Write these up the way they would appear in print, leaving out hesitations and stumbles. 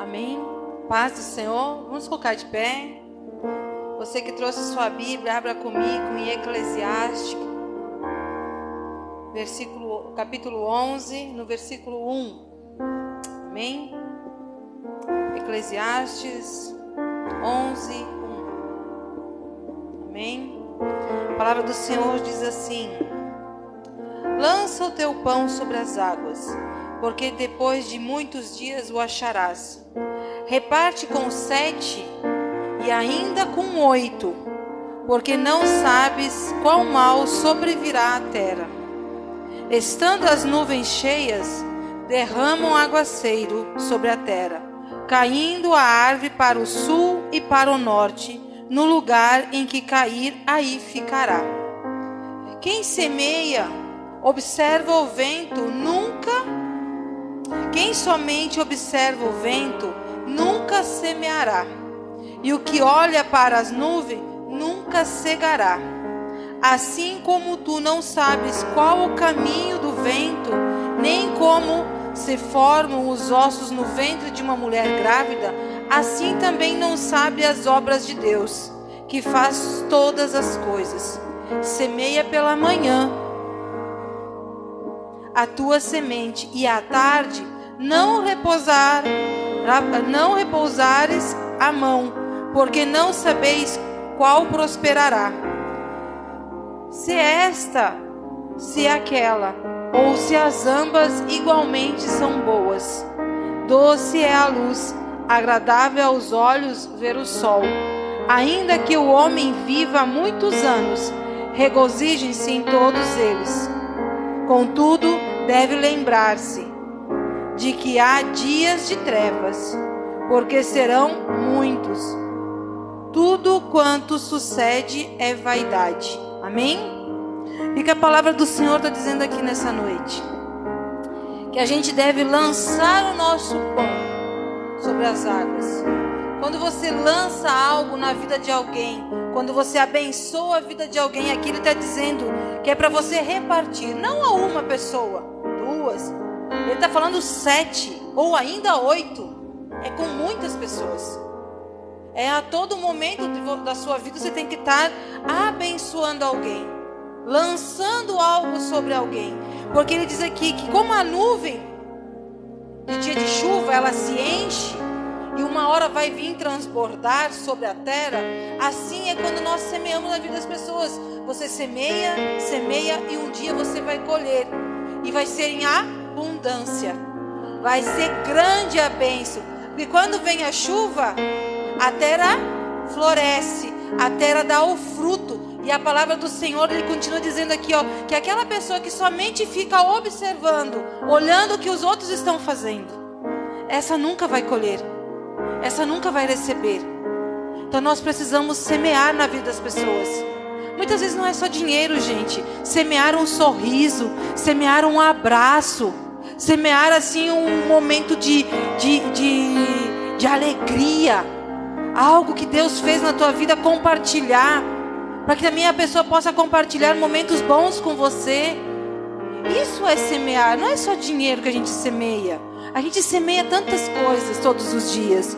Amém? Paz do Senhor. Vamos colocar de pé. Você que trouxe sua Bíblia, abra comigo em Eclesiastes, capítulo 11, no versículo 1. Amém? Eclesiastes 11, 1. Amém? A palavra do Senhor diz assim: lança o teu pão sobre as águas, porque depois de muitos dias o acharás. Reparte com 7 e ainda com 8, porque não sabes qual mal sobrevirá à terra. Estando as nuvens cheias, derramam aguaceiro sobre a terra, caindo a árvore para o sul e para o norte, no lugar em que cair, aí ficará. Quem semeia, observa o vento, quem somente observa o vento, nunca semeará. E o que olha para as nuvens, nunca cegará. Assim como tu não sabes qual o caminho do vento, nem como se formam os ossos no ventre de uma mulher grávida, assim também não sabe as obras de Deus, que faz todas as coisas. Semeia pela manhã a tua semente, e à tarde não repousares a mão, porque não sabeis qual prosperará. Se esta, se aquela, ou se as ambas igualmente são boas. Doce é a luz, agradável aos olhos ver o sol. Ainda que o homem viva muitos anos, regozijem-se em todos eles. Contudo, deve lembrar-se de que há dias de trevas, porque serão muitos. Tudo quanto sucede é vaidade. Amém? E que a palavra do Senhor está dizendo aqui nessa noite, que a gente deve lançar o nosso pão sobre as águas. Quando você lança algo na vida de alguém, quando você abençoa a vida de alguém, aqui ele está dizendo que é para você repartir, não a uma pessoa, 2, ele está falando 7 ou ainda 8, é com muitas pessoas. É a todo momento da sua vida você tem que estar abençoando alguém, lançando algo sobre alguém, porque ele diz aqui que como a nuvem de dia de chuva ela se enche e uma hora vai vir transbordar sobre a terra, assim é quando nós semeamos na vida das pessoas. Você semeia e um dia você vai colher, e vai ser em abundância, vai ser grande a bênção. E quando vem a chuva, a terra floresce, a terra dá o fruto. E a palavra do Senhor, ele continua dizendo aqui, que aquela pessoa que somente fica observando, olhando o que os outros estão fazendo, essa nunca vai colher, essa nunca vai receber. Então nós precisamos semear na vida das pessoas. Muitas vezes não é só dinheiro, gente. Semear um sorriso, semear um abraço, semear assim um momento de alegria, algo que Deus fez na tua vida, compartilhar, para que também a pessoa possa compartilhar momentos bons com você. Isso é semear, não é só dinheiro que a gente semeia. A gente semeia tantas coisas todos os dias.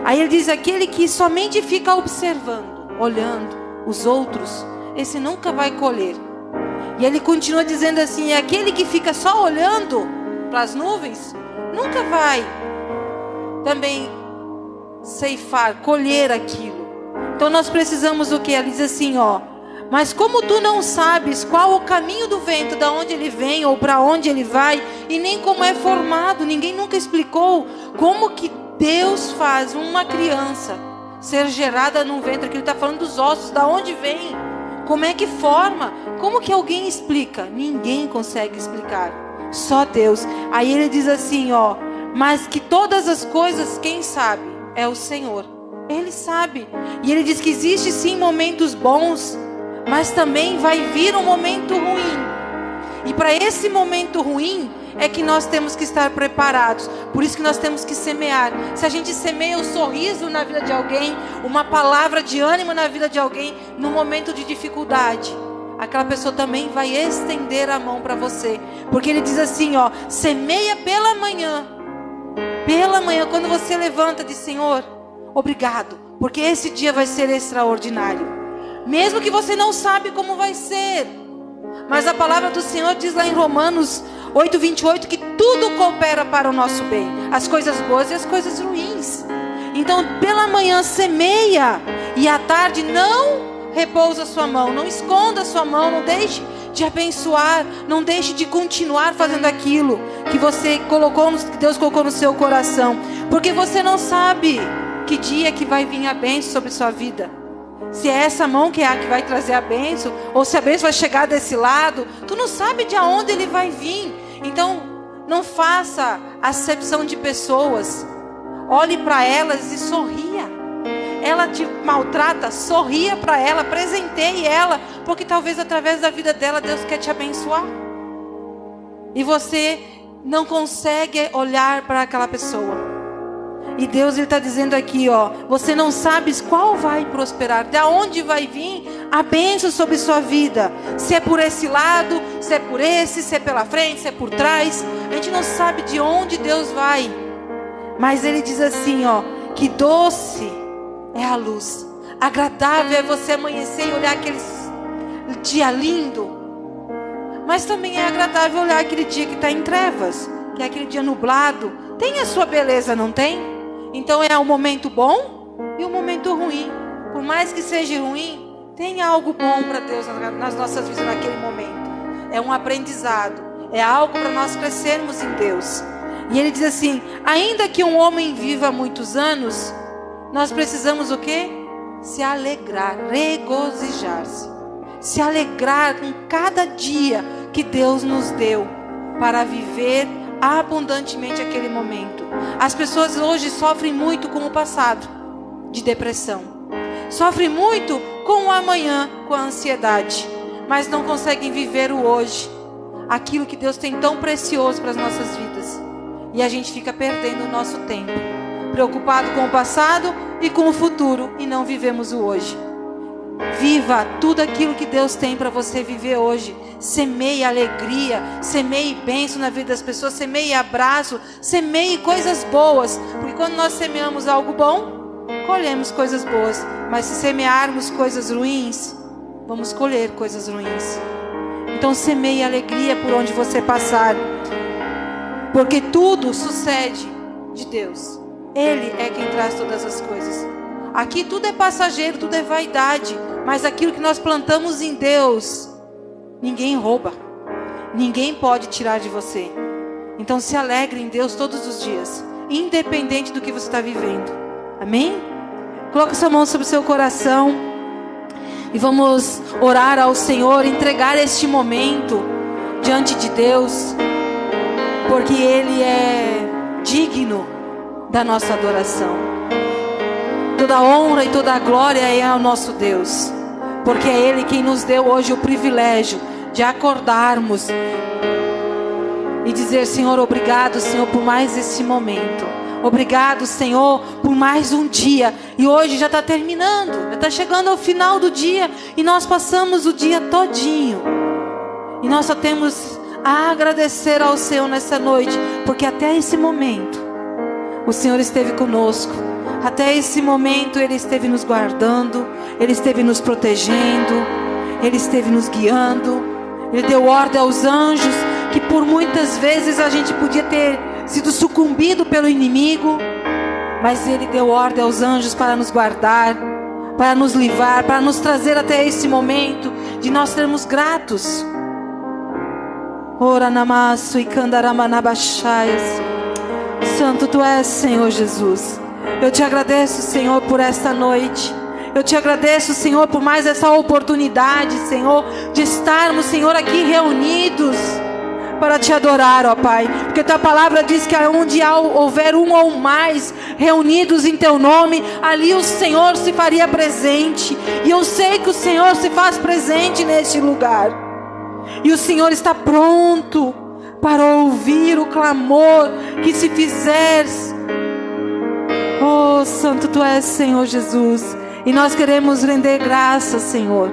Aí ele diz, aquele que somente fica observando, olhando os outros, esse nunca vai colher. E ele continua dizendo assim, aquele que fica só olhando para as nuvens, nunca vai também ceifar, colher aquilo. Então nós precisamos o que? Ele diz assim, mas como tu não sabes qual o caminho do vento, da onde ele vem ou para onde ele vai, e nem como é formado, ninguém nunca explicou como que Deus faz uma criança ser gerada num ventre, que ele está falando dos ossos, da onde vem, como é que forma, como que alguém explica? Ninguém consegue explicar, só Deus. Aí ele diz assim, mas que todas as coisas, quem sabe? É o Senhor, Ele sabe. E Ele diz que existe sim momentos bons, mas também vai vir um momento ruim. E para esse momento ruim é que nós temos que estar preparados. Por isso que nós temos que semear. Se a gente semeia um sorriso na vida de alguém, uma palavra de ânimo na vida de alguém, no momento de dificuldade, aquela pessoa também vai estender a mão para você. Porque ele diz assim, semeia pela manhã pela manhã, quando você levanta, diz: Senhor, obrigado, porque esse dia vai ser extraordinário. Mesmo que você não sabe como vai ser, mas a palavra do Senhor diz lá em Romanos 8:28 que tudo coopera para o nosso bem, as coisas boas e as coisas ruins. Então pela manhã semeia, e à tarde não repousa a sua mão, não esconda a sua mão, não deixe de abençoar, não deixe de continuar fazendo aquilo que você colocou, que Deus colocou no seu coração, porque você não sabe que dia que vai vir a bênção sobre sua vida. Se é essa mão que é a que vai trazer a bênção, ou se a bênção vai chegar desse lado, tu não sabe de onde ele vai vir. Então não faça acepção de pessoas, olhe para elas e sorria. Ela te maltrata, sorria para ela, presenteie ela, porque talvez através da vida dela Deus quer te abençoar. E você não consegue olhar para aquela pessoa. E Deus está dizendo aqui, ó, você não sabe qual vai prosperar, de onde vai vir a bênção sobre sua vida. Se é por esse lado, se é por esse, se é pela frente, se é por trás. A gente não sabe de onde Deus vai. Mas Ele diz assim, ó, que doce é a luz, agradável é você amanhecer e olhar aquele dia lindo. Mas também é agradável olhar aquele dia que está em trevas, que é aquele dia nublado. Tem a sua beleza, não tem? Então é o momento bom e o momento ruim. Por mais que seja ruim, tem algo bom para Deus nas nossas vidas naquele momento. É um aprendizado, é algo para nós crescermos em Deus. E Ele diz assim: ainda que um homem viva muitos anos, nós precisamos o quê? Se alegrar, regozijar-se. Se alegrar com cada dia que Deus nos deu para viver abundantemente aquele momento. As pessoas hoje sofrem muito com o passado, de depressão. Sofrem muito com o amanhã, com a ansiedade. Mas não conseguem viver o hoje. Aquilo que Deus tem tão precioso para as nossas vidas. E a gente fica perdendo o nosso tempo. Preocupado com o passado e com o futuro. E não vivemos o hoje. Viva tudo aquilo que Deus tem para você viver hoje. Semeie alegria, semeie bênção na vida das pessoas, semeie abraço, semeie coisas boas. Porque quando nós semeamos algo bom, colhemos coisas boas. Mas se semearmos coisas ruins, vamos colher coisas ruins. Então semeie alegria por onde você passar. Porque tudo sucede de Deus. Ele é quem traz todas as coisas. Aqui tudo é passageiro, tudo é vaidade. Mas aquilo que nós plantamos em Deus, ninguém rouba. Ninguém pode tirar de você. Então se alegre em Deus todos os dias, independente do que você está vivendo. Amém? Coloque sua mão sobre o seu coração. E vamos orar ao Senhor, entregar este momento diante de Deus. Porque Ele é digno da nossa adoração. Toda a honra e toda a glória é ao nosso Deus. Porque é Ele quem nos deu hoje o privilégio de acordarmos e dizer: Senhor, obrigado, Senhor, por mais esse momento. Obrigado, Senhor, por mais um dia. E hoje já está terminando, já está chegando ao final do dia. E nós passamos o dia todinho. E nós só temos a agradecer ao Senhor nessa noite, porque até esse momento o Senhor esteve conosco. Até esse momento Ele esteve nos guardando, Ele esteve nos protegendo, Ele esteve nos guiando. Ele deu ordem aos anjos, que por muitas vezes a gente podia ter sido sucumbido pelo inimigo, mas Ele deu ordem aos anjos para nos guardar, para nos livrar, para nos trazer até esse momento de nós sermos gratos. Ora namasso e candaramanabachaias. Santo Tu és, Senhor Jesus. Eu te agradeço, Senhor, por esta noite. Eu te agradeço, Senhor, por mais essa oportunidade, Senhor, de estarmos, Senhor, aqui reunidos para te adorar, ó Pai. Porque Tua palavra diz que onde houver um ou mais reunidos em Teu nome, ali o Senhor se faria presente. E eu sei que o Senhor se faz presente neste lugar. E o Senhor está pronto para ouvir o clamor que se fizeres. Oh, Santo Tu és, Senhor Jesus. E nós queremos render graças, Senhor.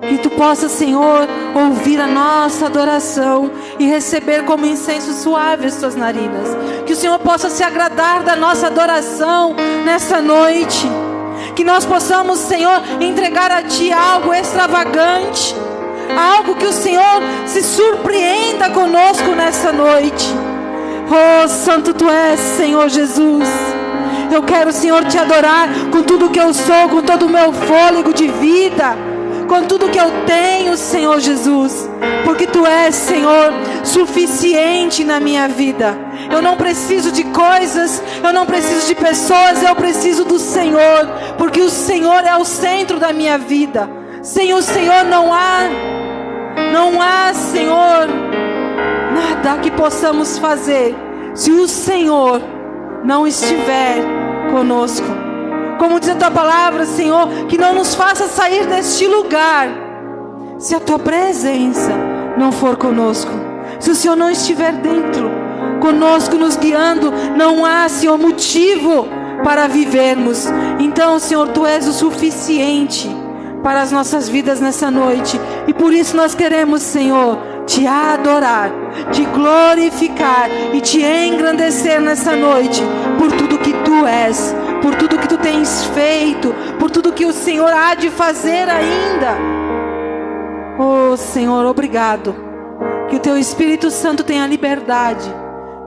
Que Tu possa, Senhor, ouvir a nossa adoração e receber como incenso suave as Tuas narinas. Que o Senhor possa se agradar da nossa adoração nessa noite. Que nós possamos, Senhor, entregar a Ti algo extravagante, algo que o Senhor se surpreenda conosco nessa noite. Oh, santo Tu és, Senhor Jesus. Eu quero, Senhor, Te adorar com tudo que eu sou, com todo o meu fôlego de vida, com tudo que eu tenho, Senhor Jesus, porque Tu és, Senhor, suficiente na minha vida. Eu não preciso de coisas, eu não preciso de pessoas, eu preciso do Senhor, porque o Senhor é o centro da minha vida. Sem o Senhor não há, Senhor, nada que possamos fazer se o Senhor não estiver conosco. Como diz a Tua palavra, Senhor, que não nos faça sair deste lugar se a Tua presença não for conosco. Se o Senhor não estiver dentro, conosco, nos guiando, não há, Senhor, motivo para vivermos. Então, Senhor, Tu és o suficiente para as nossas vidas nessa noite. E por isso nós queremos, Senhor, Te adorar, Te glorificar e Te engrandecer nessa noite por tudo que Tu és, por tudo que Tu tens feito, por tudo que o Senhor há de fazer ainda. Oh, Senhor, obrigado. Que o Teu Espírito Santo tenha liberdade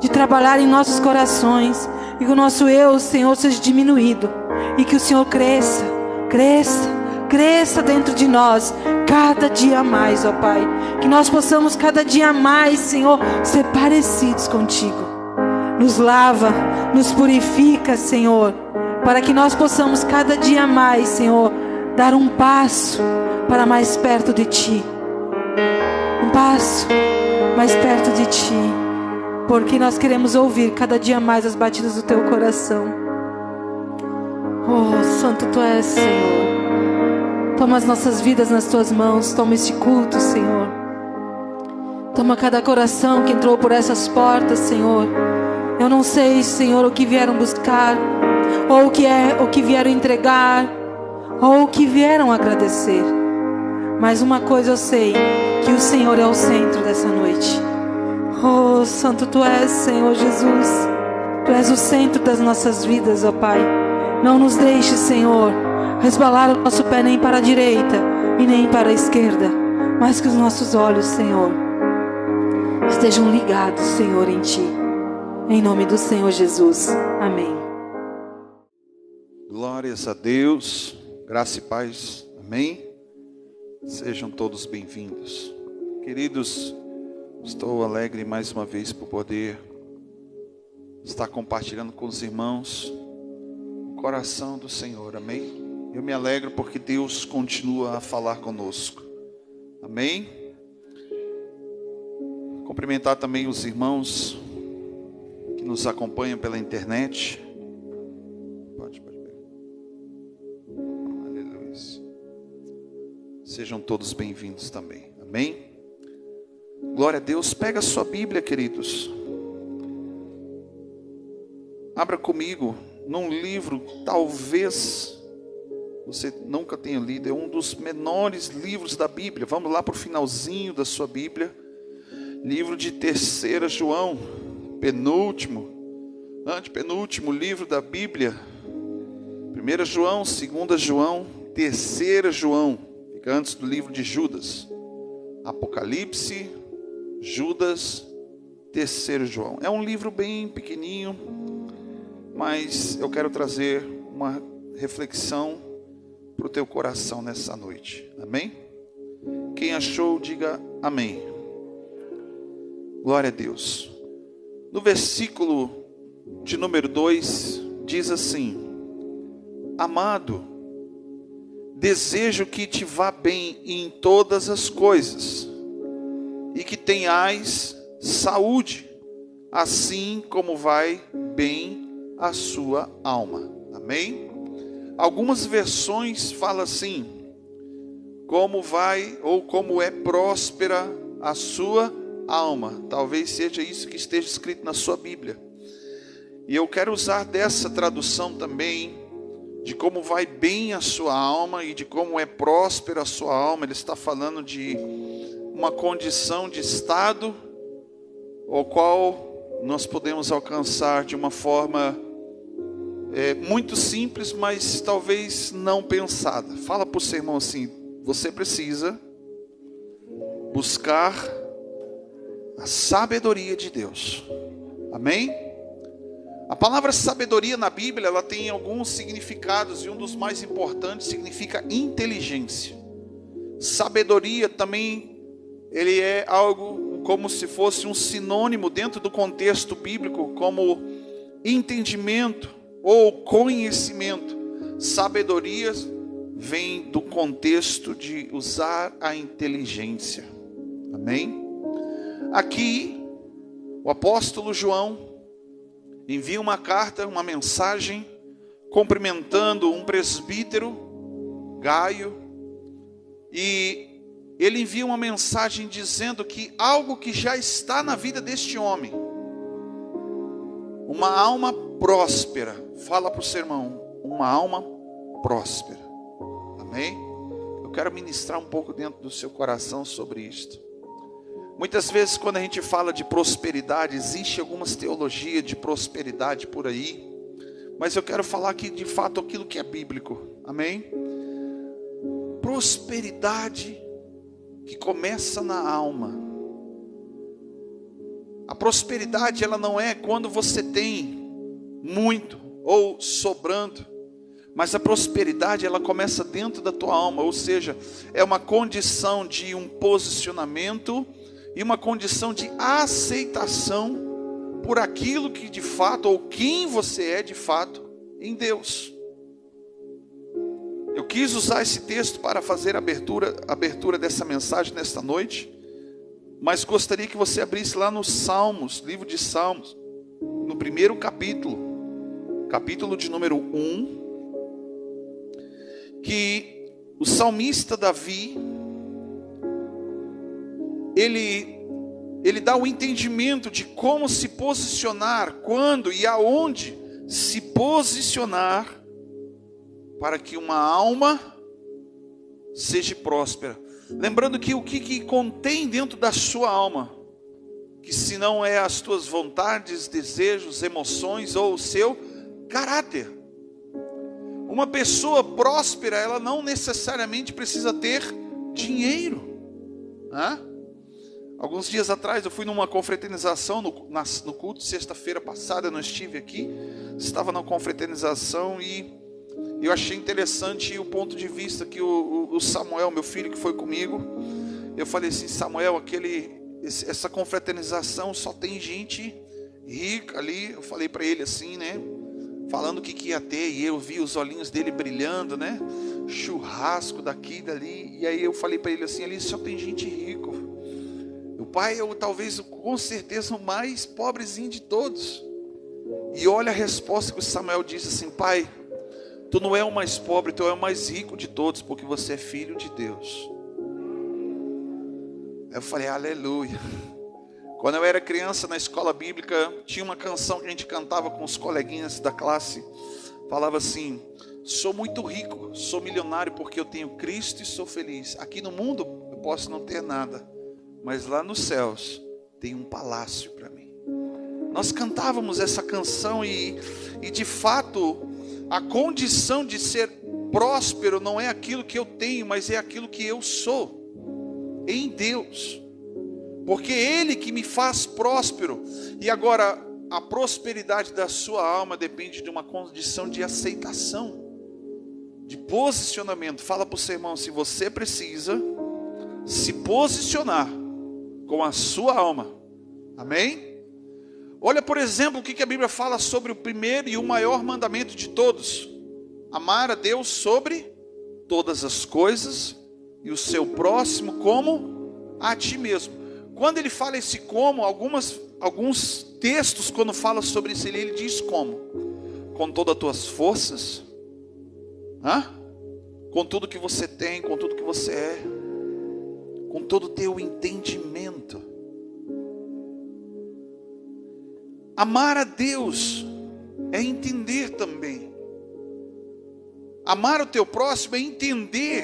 de trabalhar em nossos corações e que o nosso eu, Senhor, seja diminuído e que o Senhor cresça dentro de nós cada dia mais, ó Pai. Que nós possamos cada dia mais, Senhor, ser parecidos contigo. Nos lava, nos purifica, Senhor, para que nós possamos cada dia mais, Senhor, dar um passo para mais perto de Ti. Um passo mais perto de Ti, porque nós queremos ouvir cada dia mais as batidas do Teu coração. Oh, santo Tu és, Senhor. Toma as nossas vidas nas Tuas mãos. Toma este culto, Senhor. Toma cada coração que entrou por essas portas, Senhor. Eu não sei, Senhor, o que vieram buscar, ou o que vieram entregar, ou o que vieram agradecer. Mas uma coisa eu sei, que o Senhor é o centro dessa noite. Oh, santo Tu és, Senhor Jesus. Tu és o centro das nossas vidas, ó Pai. Não nos deixe, Senhor, resbalar o nosso pé nem para a direita e nem para a esquerda, mas que os nossos olhos, Senhor, estejam ligados, Senhor, em Ti. Em nome do Senhor Jesus. Amém. Glórias a Deus. Graça e paz. Amém. Sejam todos bem-vindos. Queridos, estou alegre mais uma vez por poder estar compartilhando com os irmãos o coração do Senhor. Amém. Eu me alegro porque Deus continua a falar conosco. Amém. Cumprimentar também os irmãos que nos acompanham pela internet. Pode pegar. Aleluia. Sejam todos bem-vindos também. Amém. Glória a Deus. Pega a sua Bíblia, queridos. Abra comigo num livro, talvez você nunca tenha lido, é um dos menores livros da Bíblia. Vamos lá para o finalzinho da sua Bíblia. Livro de 3 João, antepenúltimo livro da Bíblia. 1 João, 2 João, 3 João, fica antes do livro de Judas. Apocalipse, Judas, 3 João. É um livro bem pequenininho, mas eu quero trazer uma reflexão para o teu coração nessa noite. Amém? Quem achou, diga amém. Glória a Deus. No versículo de número 2, diz assim: Amado, desejo que te vá bem em todas as coisas, e que tenhais saúde, assim como vai bem a sua alma. Amém? Algumas versões falam assim: como vai ou como é próspera a sua alma. Talvez seja isso que esteja escrito na sua Bíblia. E eu quero usar dessa tradução também de como vai bem a sua alma e de como é próspera a sua alma. Ele está falando de uma condição de estado ao qual nós podemos alcançar de uma forma muito simples, mas talvez não pensada. Fala para o seu irmão assim: você precisa buscar a sabedoria de Deus. Amém? A palavra sabedoria na Bíblia, ela tem alguns significados, e um dos mais importantes significa inteligência. Sabedoria também, ele é algo como se fosse um sinônimo dentro do contexto bíblico, como entendimento ou conhecimento. Sabedoria vem do contexto de usar a inteligência. Amém? Aqui, o apóstolo João envia uma carta, uma mensagem, cumprimentando um presbítero, Gaio, e ele envia uma mensagem dizendo que algo que já está na vida deste homem, uma alma próspera. Fala para o seu irmão: uma alma próspera. Amém? Eu quero ministrar um pouco dentro do seu coração sobre isto. Muitas vezes quando a gente fala de prosperidade, existe algumas teologias de prosperidade por aí, mas eu quero falar aqui de fato aquilo que é bíblico. Amém? Prosperidade que começa na alma. A prosperidade, ela não é quando você tem muito ou sobrando, mas a prosperidade, ela começa dentro da tua alma, ou seja, é uma condição de um posicionamento e uma condição de aceitação por aquilo que de fato, ou quem você é de fato em Deus. Eu quis usar esse texto para fazer a abertura dessa mensagem nesta noite, mas gostaria que você abrisse lá nos Salmos, livro de Salmos, no primeiro capítulo de número 1, que o salmista Davi, ele dá o entendimento de como se posicionar, quando e aonde se posicionar para que uma alma seja próspera. Lembrando que o que contém dentro da sua alma, que se não é as tuas vontades, desejos, emoções ou o seu caráter. Uma pessoa próspera, ela não necessariamente precisa ter dinheiro. Alguns dias atrás eu fui numa confraternização no culto de sexta-feira passada. Eu não estive aqui, estava na confraternização, e eu achei interessante o ponto de vista que o Samuel, meu filho que foi comigo, eu falei assim: Samuel, essa confraternização só tem gente rica ali. Eu falei para ele assim, né, falando o que ia ter, e eu vi os olhinhos dele brilhando, né, churrasco daqui e dali, e aí eu falei para ele assim: ali só tem gente rica. O pai é talvez, com certeza, o mais pobrezinho de todos. E olha a resposta que o Samuel disse assim: pai, tu não é o mais pobre, tu é o mais rico de todos, porque você é filho de Deus. Aí eu falei: aleluia. Quando eu era criança na escola bíblica, tinha uma canção que a gente cantava com os coleguinhas da classe. Falava assim: sou muito rico, sou milionário porque eu tenho Cristo e sou feliz. Aqui no mundo eu posso não ter nada, mas lá nos céus tem um palácio para mim. Nós cantávamos essa canção e de fato a condição de ser próspero não é aquilo que eu tenho, mas é aquilo que eu sou em Deus, porque Ele que me faz próspero. E agora a prosperidade da sua alma depende de uma condição de aceitação, de posicionamento. Fala para o seu irmão: se você precisa se posicionar com a sua alma. Amém? Olha, por exemplo, o que a Bíblia fala sobre o primeiro e o maior mandamento de todos: amar a Deus sobre todas as coisas e o seu próximo como a ti mesmo. Quando ele fala esse como, alguns textos, quando fala sobre isso, ele diz como: com todas as tuas forças, com tudo que você tem, com tudo que você é, com todo o teu entendimento. Amar a Deus é entender também Amar o teu próximo é entender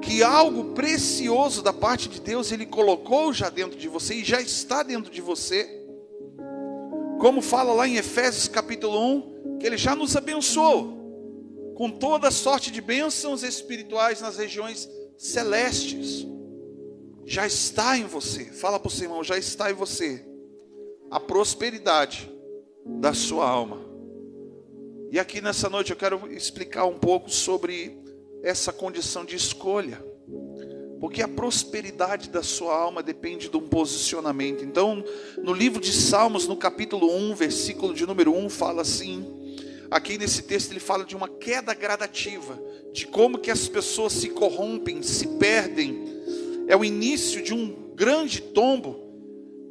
que algo precioso da parte de Deus Ele colocou já dentro de você e já está dentro de você. Como fala lá em Efésios capítulo 1, que Ele já nos abençoou com toda sorte de bênçãos espirituais nas regiões celestes. Já está em você. Fala para o seu irmão, já está em você a prosperidade da sua alma. E aqui nessa noite eu quero explicar um pouco sobre essa condição de escolha. Porque a prosperidade da sua alma depende de um posicionamento. Então, no livro de Salmos, no capítulo 1, versículo de número 1, fala assim. Aqui nesse texto ele fala de uma queda gradativa, de como que as pessoas se corrompem, se perdem. É o início de um grande tombo,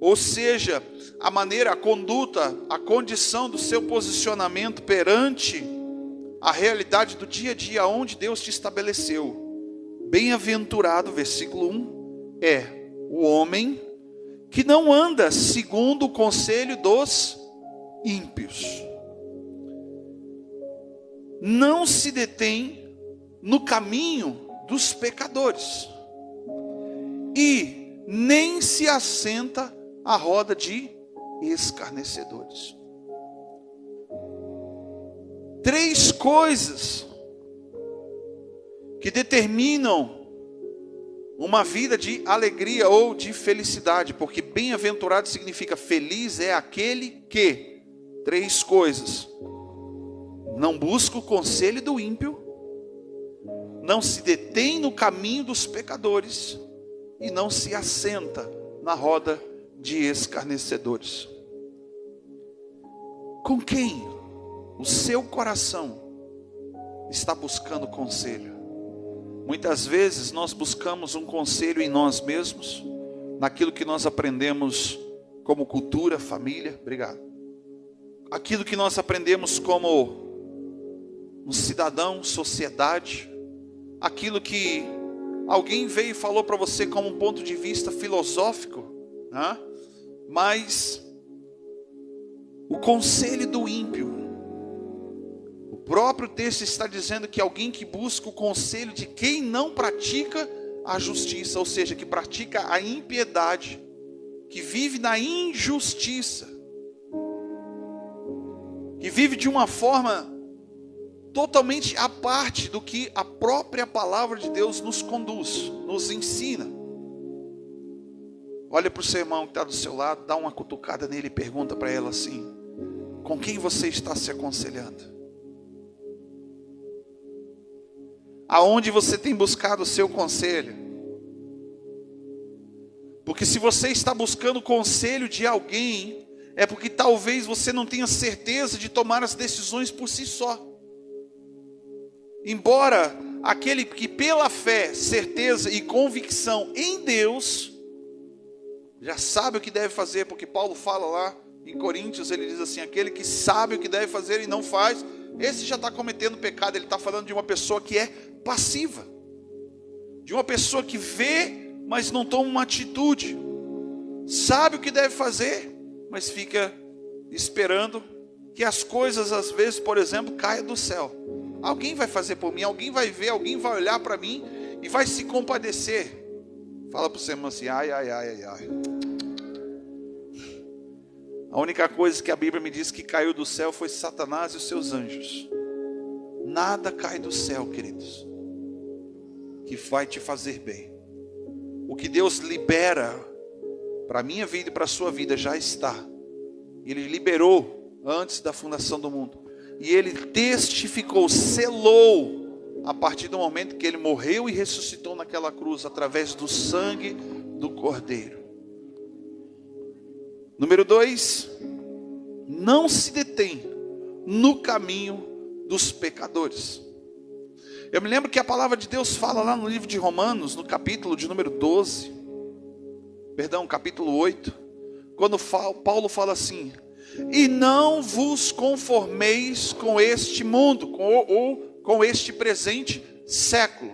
ou seja, a maneira, a conduta, a condição do seu posicionamento perante a realidade do dia a dia onde Deus te estabeleceu. Bem-aventurado, versículo 1, é o homem que não anda segundo o conselho dos ímpios, não se detém no caminho dos pecadores, e nem se assenta à roda de escarnecedores. 3 coisas que determinam uma vida de alegria ou de felicidade, porque bem-aventurado significa feliz é aquele que, 3 coisas: não busca o conselho do ímpio, não se detém no caminho dos pecadores e não se assenta na roda de escarnecedores. Com quem o seu coração está buscando conselho? Muitas vezes nós buscamos um conselho em nós mesmos, naquilo que nós aprendemos como cultura, família, obrigado. Aquilo que nós aprendemos como um cidadão, sociedade, aquilo que alguém veio e falou para você como um ponto de vista filosófico, né? Mas o conselho do ímpio, o próprio texto está dizendo que alguém que busca o conselho de quem não pratica a justiça, ou seja, que pratica a impiedade, que vive na injustiça, que vive de uma forma totalmente à parte do que a própria palavra de Deus nos conduz, nos ensina. Olha para o seu irmão que está do seu lado, dá uma cutucada nele e pergunta para ela assim: com quem você está se aconselhando? Aonde você tem buscado o seu conselho? Porque se você está buscando o conselho de alguém, é porque talvez você não tenha certeza de tomar as decisões por si só. Embora aquele que pela fé, certeza e convicção em Deus, já sabe o que deve fazer, porque Paulo fala lá em Coríntios, ele diz assim: aquele que sabe o que deve fazer e não faz, esse já está cometendo pecado. Ele está falando de uma pessoa que é passiva, de uma pessoa que vê, mas não toma uma atitude, sabe o que deve fazer, mas fica esperando que as coisas às vezes, por exemplo, caiam do céu. Alguém vai fazer por mim, alguém vai ver, alguém vai olhar para mim e vai se compadecer. Fala para o seu irmão assim: ai, ai, ai, ai, ai. A única coisa que a Bíblia me diz que caiu do céu foi Satanás e os seus anjos. Nada cai do céu, queridos, que vai te fazer bem. O que Deus libera para a minha vida e para a sua vida já está. Ele liberou antes da fundação do mundo. E Ele testificou, selou, a partir do momento que Ele morreu e ressuscitou naquela cruz, através do sangue do Cordeiro. Número 2, não se detém no caminho dos pecadores. Eu me lembro que a palavra de Deus fala lá no livro de Romanos, no capítulo de número 12, capítulo 8, quando Paulo fala assim: e não vos conformeis com este mundo, com este presente século,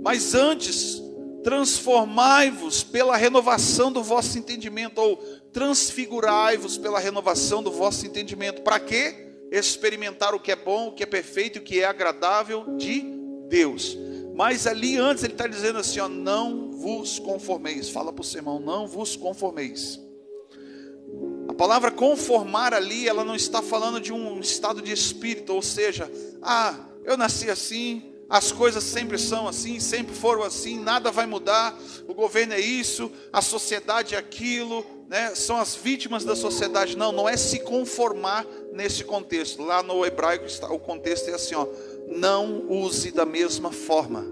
mas antes transformai-vos pela renovação do vosso entendimento, ou transfigurai-vos pela renovação do vosso entendimento. Para quê? experimentar o que é bom, o que é perfeito, o que é agradável de Deus. Mas ali antes ele está dizendo assim, ó, não vos conformeis. Fala para o seu irmão, não vos conformeis. A palavra conformar ali, ela não está falando de um estado de espírito, ou seja, eu nasci assim, as coisas sempre são assim, sempre foram assim, nada vai mudar, o governo é isso, a sociedade é aquilo, né? São as vítimas da sociedade. Não é se conformar nesse contexto. Lá no hebraico o contexto é assim, ó, não use da mesma forma,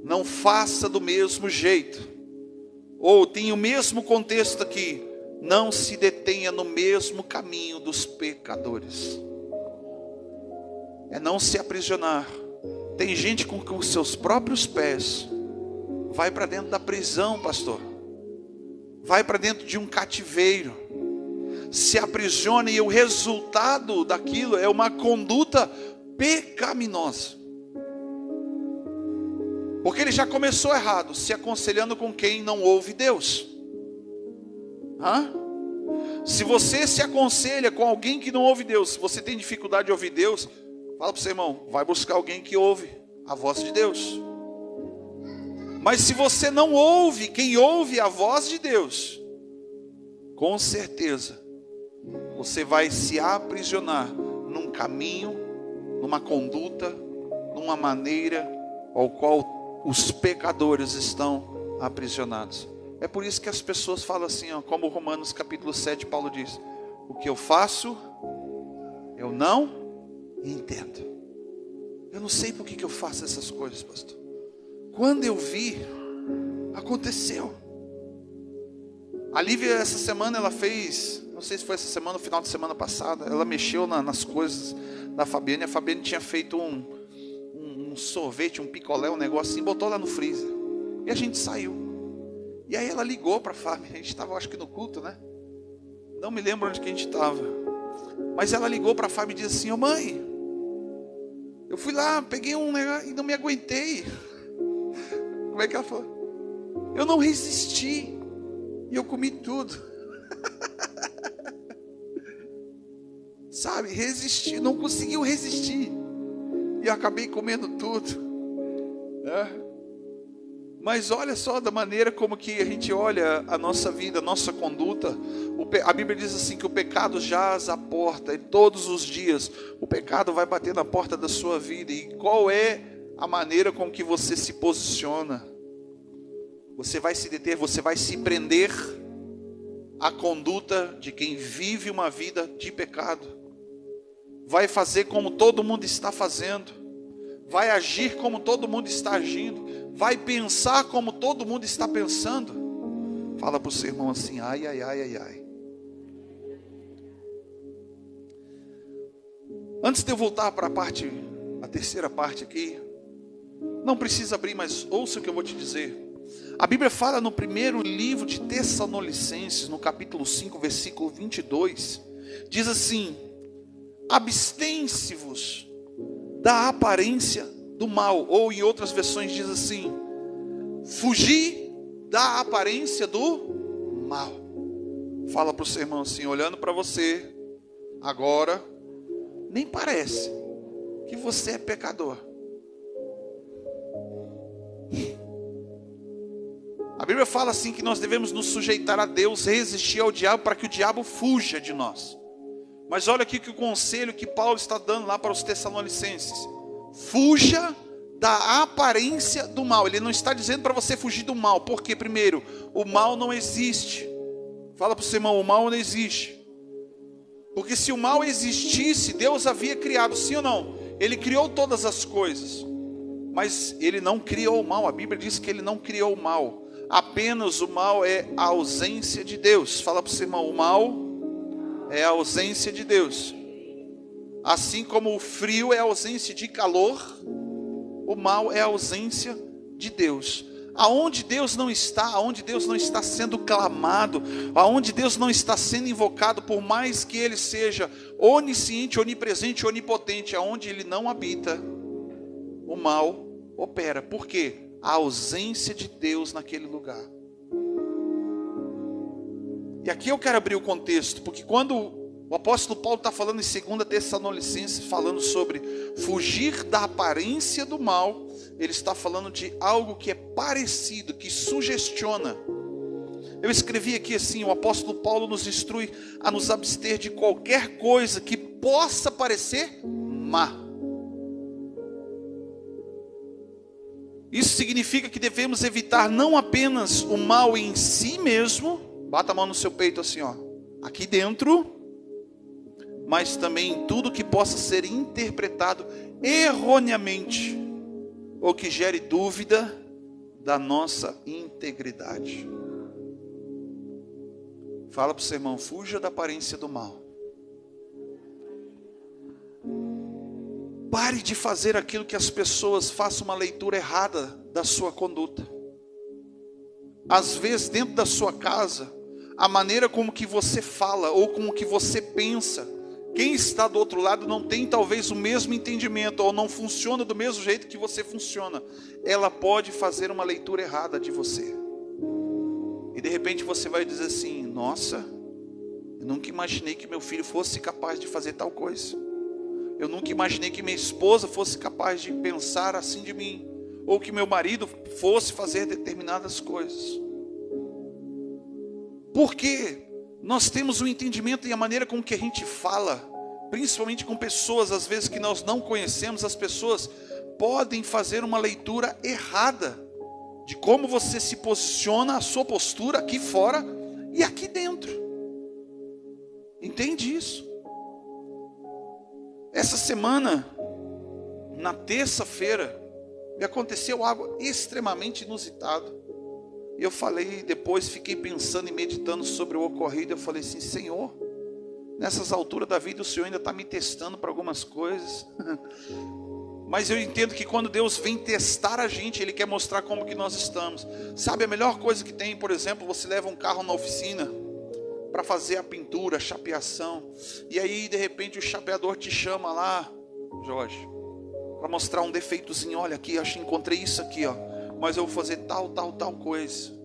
não faça do mesmo jeito. Ou tem o mesmo contexto aqui, não se detenha no mesmo caminho dos pecadores. É não se aprisionar. Tem gente com os seus próprios pés vai para dentro da prisão, pastor. Vai para dentro de um cativeiro. Se aprisiona e o resultado daquilo é uma conduta pecaminosa. Porque ele já começou errado, se aconselhando com quem não ouve Deus. Se você se aconselha com alguém que não ouve Deus, se você tem dificuldade de ouvir Deus, fala para o seu irmão, vai buscar alguém que ouve a voz de Deus. Mas se você não ouve quem ouve a voz de Deus, com certeza você vai se aprisionar num caminho, numa conduta, numa maneira ao qual os pecadores estão aprisionados. É por isso que as pessoas falam assim, ó, como Romanos capítulo 7, Paulo diz, o que eu faço, eu não entendo. Eu não sei por que eu faço essas coisas, pastor. Quando eu vi, aconteceu. A Lívia essa semana ela fez, não sei se foi essa semana ou final de semana passada, ela mexeu nas coisas da Fabiane. A Fabiane tinha feito um sorvete, um picolé, um negócio assim, botou lá no freezer. E a gente saiu. E aí ela ligou para a Fábio, a gente estava acho que no culto, né? Não me lembro onde que a gente estava. Mas ela ligou para a Fábio e disse assim, ô mãe, eu fui lá, peguei um negócio e não me aguentei. Como é que ela falou? Eu não resisti. E eu comi tudo. Sabe, resisti, não conseguiu resistir. E eu acabei comendo tudo. Mas olha só da maneira como que a gente olha a nossa vida, a nossa conduta. A Bíblia diz assim que o pecado jaz à porta. E todos os dias o pecado vai bater na porta da sua vida. E qual é a maneira com que você se posiciona? Você vai se deter, você vai se prender à conduta de quem vive uma vida de pecado. Vai fazer como todo mundo está fazendo. Vai agir como todo mundo está agindo. Vai pensar como todo mundo está pensando. Fala para o seu irmão assim, ai, ai, ai, ai, ai. Antes de eu voltar para a terceira parte aqui, não precisa abrir, mas ouça o que eu vou te dizer. A Bíblia fala no primeiro livro de Tessalonicenses, no capítulo 5, versículo 22, diz assim, abstém-se-vos da aparência do mal, ou em outras versões diz assim, fugir da aparência do mal. Fala para o seu irmão assim, olhando para você, agora, nem parece que você é pecador. A Bíblia fala assim que nós devemos nos sujeitar a Deus, resistir ao diabo para que o diabo fuja de nós. Mas olha aqui que o conselho que Paulo está dando lá para os Tessalonicenses. Fuja da aparência do mal. Ele não está dizendo para você fugir do mal. Porque primeiro, o mal não existe. Fala para o seu irmão, o mal não existe. Porque se o mal existisse, Deus havia criado, sim ou não? Ele criou todas as coisas. Mas ele não criou o mal. A Bíblia diz que ele não criou o mal. Apenas o mal é a ausência de Deus. Fala para o seu irmão, o mal é a ausência de Deus. Assim como o frio é a ausência de calor, o mal é a ausência de Deus. Aonde Deus não está, aonde Deus não está sendo clamado, aonde Deus não está sendo invocado, por mais que Ele seja onisciente, onipresente, onipotente, aonde Ele não habita, o mal opera. Por quê? A ausência de Deus naquele lugar. E aqui eu quero abrir o contexto, porque quando O apóstolo Paulo está falando em 2 Tessalonicenses, falando sobre fugir da aparência do mal. Ele está falando de algo que é parecido, que sugestiona. Eu escrevi aqui assim: o apóstolo Paulo nos instrui a nos abster de qualquer coisa que possa parecer má. Isso significa que devemos evitar não apenas o mal em si mesmo, bata a mão no seu peito assim, ó, aqui dentro, mas também tudo que possa ser interpretado erroneamente, ou que gere dúvida da nossa integridade. Fala para o seu irmão: fuja da aparência do mal. Pare de fazer aquilo que as pessoas façam uma leitura errada da sua conduta. Às vezes, dentro da sua casa, a maneira como que você fala ou como que você pensa, quem está do outro lado não tem talvez o mesmo entendimento, ou não funciona do mesmo jeito que você funciona. Ela pode fazer uma leitura errada de você. E de repente você vai dizer assim: nossa, eu nunca imaginei que meu filho fosse capaz de fazer tal coisa. Eu nunca imaginei que minha esposa fosse capaz de pensar assim de mim, ou que meu marido fosse fazer determinadas coisas. Porque nós temos o entendimento e a maneira com que a gente fala, principalmente com pessoas às vezes que nós não conhecemos. As pessoas podem fazer uma leitura errada de como você se posiciona, a sua postura aqui fora e aqui dentro. Entende isso? Essa semana, na terça-feira, me aconteceu algo extremamente inusitado. E eu falei, depois fiquei pensando e meditando sobre o ocorrido. Eu falei assim: Senhor, nessas alturas da vida o Senhor ainda está me testando para algumas coisas. Mas eu entendo que quando Deus vem testar a gente, Ele quer mostrar como que nós estamos. Sabe, a melhor coisa que tem, por exemplo, você leva um carro na oficina para fazer a pintura, a chapeação. E aí, de repente, o chapeador te chama lá, Jorge, para mostrar um defeitozinho. Olha aqui, acho que encontrei isso aqui, ó, mas eu vou fazer tal coisa.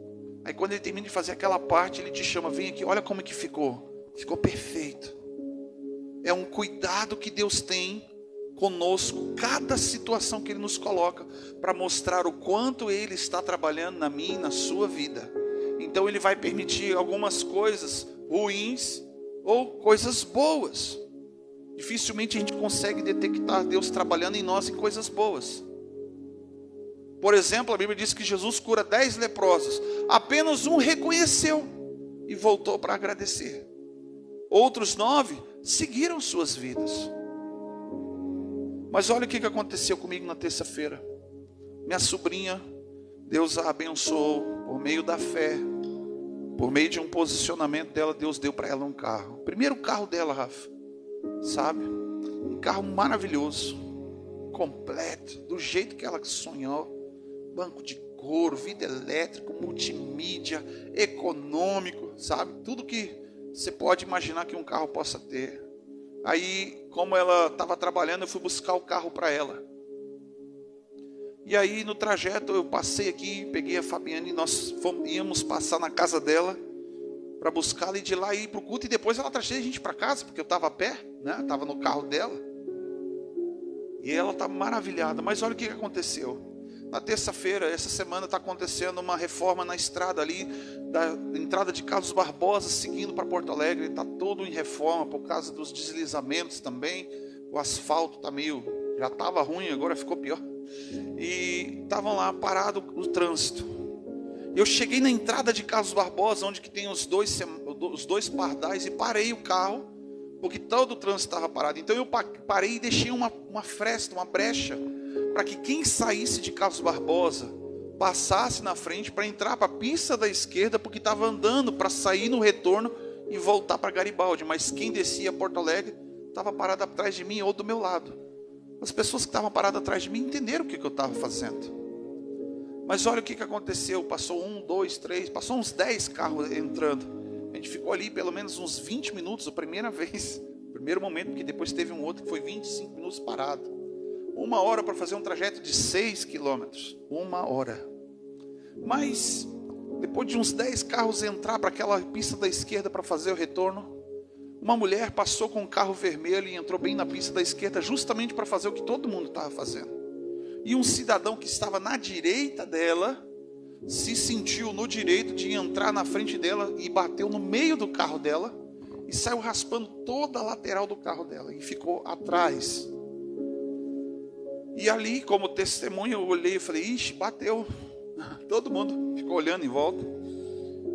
Aí quando ele termina de fazer aquela parte, ele te chama: vem aqui, olha como que ficou. Ficou perfeito. É um cuidado que Deus tem conosco, cada situação que Ele nos coloca, para mostrar o quanto Ele está trabalhando na minha e na sua vida. Então Ele vai permitir algumas coisas ruins ou coisas boas. Dificilmente a gente consegue detectar Deus trabalhando em nós em coisas boas. Por exemplo, a Bíblia diz que Jesus cura 10 leprosos. Apenas um reconheceu e voltou para agradecer. Outros 9 seguiram suas vidas. Mas olha o que aconteceu comigo na terça-feira. Minha sobrinha, Deus a abençoou por meio da fé. Por meio de um posicionamento dela, Deus deu para ela um carro. Primeiro carro dela, Rafa. Sabe? Um carro maravilhoso. Completo. Do jeito que ela sonhou. Banco de couro, vidro elétrico, multimídia, econômico. Sabe? Tudo que você pode imaginar que um carro possa ter. Aí, como ela estava trabalhando, eu fui buscar o carro para ela. E aí, no trajeto, eu passei aqui, peguei a Fabiana e nós íamos passar na casa dela para buscá-la e de lá ir para o culto. E depois ela trazia a gente para casa, porque eu estava a pé, né? Estava no carro dela. E ela estava maravilhada. Mas olha o que aconteceu. Na terça-feira, essa semana, está acontecendo uma reforma na estrada ali, da entrada de Carlos Barbosa, seguindo para Porto Alegre. Está todo em reforma, por causa dos deslizamentos também. O asfalto está meio, já estava ruim, agora ficou pior. E estavam lá parado o trânsito. Eu cheguei na entrada de Carlos Barbosa, onde que tem os dois pardais, e parei o carro, porque todo o trânsito estava parado. Então eu parei e deixei uma fresta, uma brecha, para que quem saísse de Carlos Barbosa passasse na frente para entrar para a pista da esquerda, porque estava andando para sair no retorno e voltar para Garibaldi. Mas quem descia a Porto Alegre estava parado atrás de mim ou do meu lado. As pessoas que estavam paradas atrás de mim entenderam o que eu estava fazendo. Mas olha o que aconteceu. Passou 1, 2, 3, passou uns 10 carros entrando. A gente ficou ali pelo menos uns 20 minutos, a primeira vez, primeiro momento, porque depois teve um outro que foi 25 minutos parado. 1 hora para fazer um trajeto de 6 quilômetros. 1 hora. Mas, depois de uns 10 carros entrar para aquela pista da esquerda para fazer o retorno, Uma mulher passou com um carro vermelho e entrou bem na pista da esquerda, justamente para fazer o que todo mundo estava fazendo. E um cidadão que estava na direita dela, se sentiu no direito de entrar na frente dela e bateu no meio do carro dela e saiu raspando toda a lateral do carro dela e ficou atrás. E ali, como testemunha, eu olhei e falei, ixi, bateu. Todo mundo ficou olhando em volta.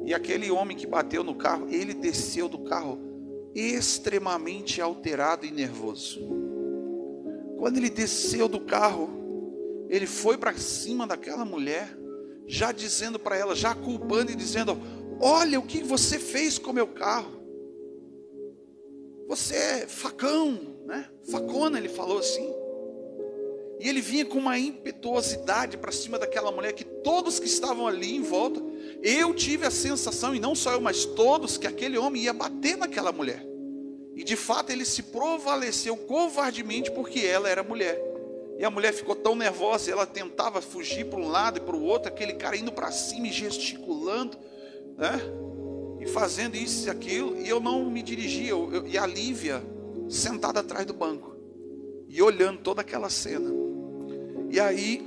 E aquele homem que bateu no carro, ele desceu do carro extremamente alterado e nervoso. Quando ele desceu do carro, ele foi para cima daquela mulher, já dizendo para ela, já culpando e dizendo, olha o que você fez com o meu carro. Você é facão, né? Facona, ele falou assim. E ele vinha com uma impetuosidade para cima daquela mulher, que todos que estavam ali em volta, eu tive a sensação, e não só eu, mas todos, que aquele homem ia bater naquela mulher. E de fato ele se prevaleceu covardemente porque ela era mulher. E a mulher ficou tão nervosa, ela tentava fugir para um lado e para o outro, aquele cara indo para cima e gesticulando, né? E fazendo isso e aquilo, e eu não me dirigia, e a Lívia sentada atrás do banco, e olhando toda aquela cena. E aí,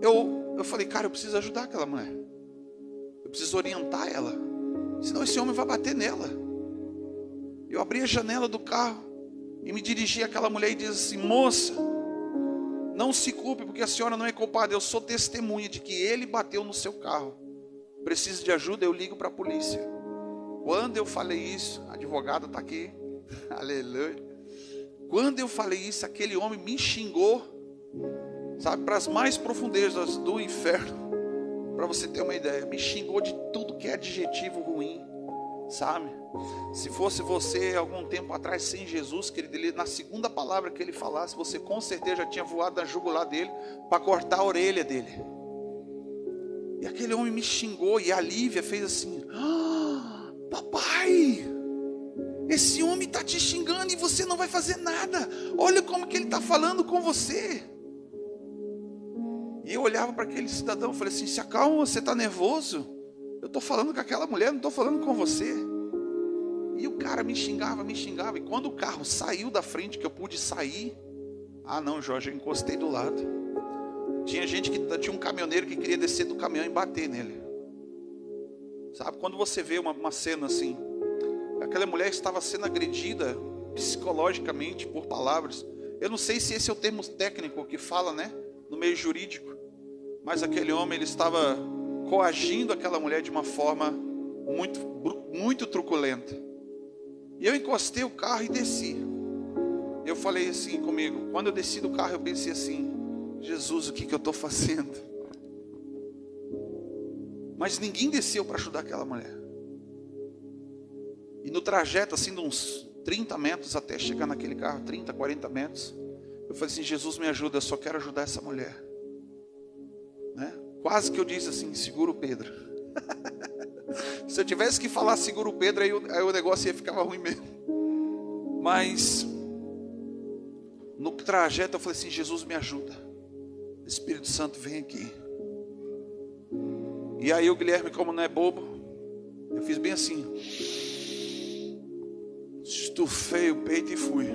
eu falei, cara, eu preciso ajudar aquela mulher. Eu preciso orientar ela. Senão esse homem vai bater nela. Eu abri a janela do carro e me dirigi àquela mulher e disse assim, moça, não se culpe porque a senhora não é culpada. Eu sou testemunha de que ele bateu no seu carro. Preciso de ajuda, eu ligo para a polícia. Quando eu falei isso, a advogada está aqui. Aleluia. Quando eu falei isso, aquele homem me xingou, sabe, para as mais profundezas do inferno, para você ter uma ideia, me xingou de tudo que é adjetivo ruim, sabe? Se fosse você algum tempo atrás sem Jesus, querido, ele, na segunda palavra que ele falasse, você com certeza já tinha voado na jugular dele para cortar a orelha dele. E aquele homem me xingou, e a Lívia fez assim, papai, esse homem está te xingando e você não vai fazer nada. Olha como que ele está falando com você. E eu olhava para aquele cidadão e falei assim, se acalma, você está nervoso? Eu estou falando com aquela mulher, não estou falando com você. E o cara me xingava. E quando o carro saiu da frente, que eu pude sair, não, Jorge, eu encostei do lado. Tinha um caminhoneiro que queria descer do caminhão e bater nele. Sabe, quando você vê uma cena assim, aquela mulher estava sendo agredida psicologicamente por palavras. Eu não sei se esse é o termo técnico que fala, né, no meio jurídico. Mas aquele homem, ele estava coagindo aquela mulher de uma forma muito truculenta. E eu encostei o carro e desci. Eu falei assim comigo, quando eu desci do carro eu pensei assim, Jesus, o que eu estou fazendo? Mas ninguém desceu para ajudar aquela mulher. E no trajeto, assim, de uns 30 metros até chegar naquele carro, 30, 40 metros, eu falei assim, Jesus, me ajuda, eu só quero ajudar essa mulher. Né? Quase que eu disse assim, segura o Pedro. Se eu tivesse que falar segura o Pedro, aí o negócio ia ficar ruim mesmo. Mas no trajeto eu falei assim, Jesus, me ajuda. Espírito Santo, vem aqui. E aí o Guilherme, como não é bobo, eu fiz bem assim, estufei o peito e fui.